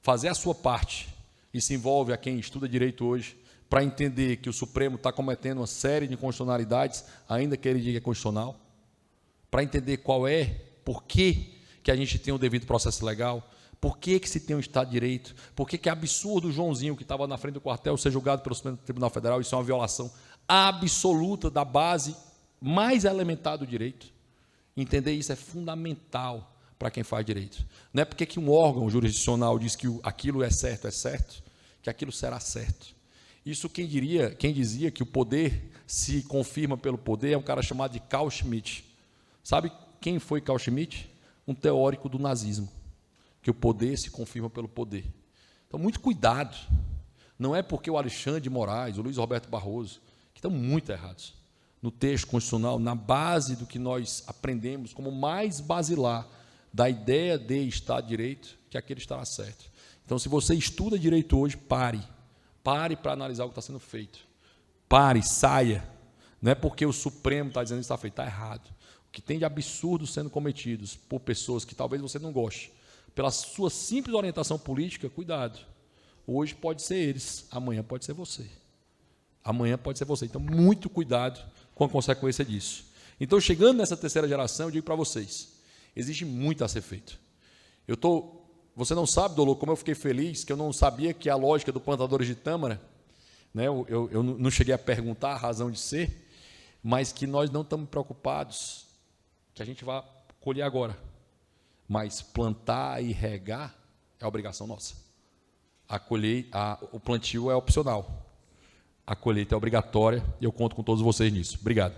Fazer a sua parte, isso envolve a quem estuda direito hoje, para entender que o Supremo está cometendo uma série de inconstitucionalidades, ainda que ele diga que é constitucional, para entender por que a gente tem o devido processo legal, por que se tem um Estado de Direito, por que é absurdo o Joãozinho, que estava na frente do quartel, ser julgado pelo Supremo Tribunal Federal. Isso é uma violação absoluta da base mais elementar do direito. Entender isso é fundamental para quem faz direito. Não é porque um órgão jurisdicional diz que aquilo é certo, que aquilo será certo. Isso quem dizia que o poder se confirma pelo poder é um cara chamado de Carl Schmitt. Sabe quem foi Carl Schmitt? Um teórico do nazismo. Que o poder se confirma pelo poder. Então, muito cuidado. Não é porque o Alexandre de Moraes, o Luiz Roberto Barroso, que estão muito errados no texto constitucional, na base do que nós aprendemos como mais basilar da ideia de Estado de Direito, que aquele estará certo. Então, se você estuda direito hoje, pare para analisar o que está sendo feito. Pare, saia. Não é porque o Supremo está dizendo que está feito, está errado. O que tem de absurdos sendo cometidos por pessoas que talvez você não goste, pela sua simples orientação política, cuidado. Hoje pode ser eles, amanhã pode ser você. Amanhã pode ser você. Então, muito cuidado com a consequência disso. Então, chegando nessa terceira geração, eu digo para vocês, existe muito a ser feito. Você não sabe, Dolor, como eu fiquei feliz, que eu não sabia que a lógica do Plantadores de Tâmara, né, eu não cheguei a perguntar a razão de ser, mas que nós não estamos preocupados que a gente vá colher agora. Mas plantar e regar é obrigação nossa. O plantio é opcional. A colheita é obrigatória e eu conto com todos vocês nisso. Obrigado.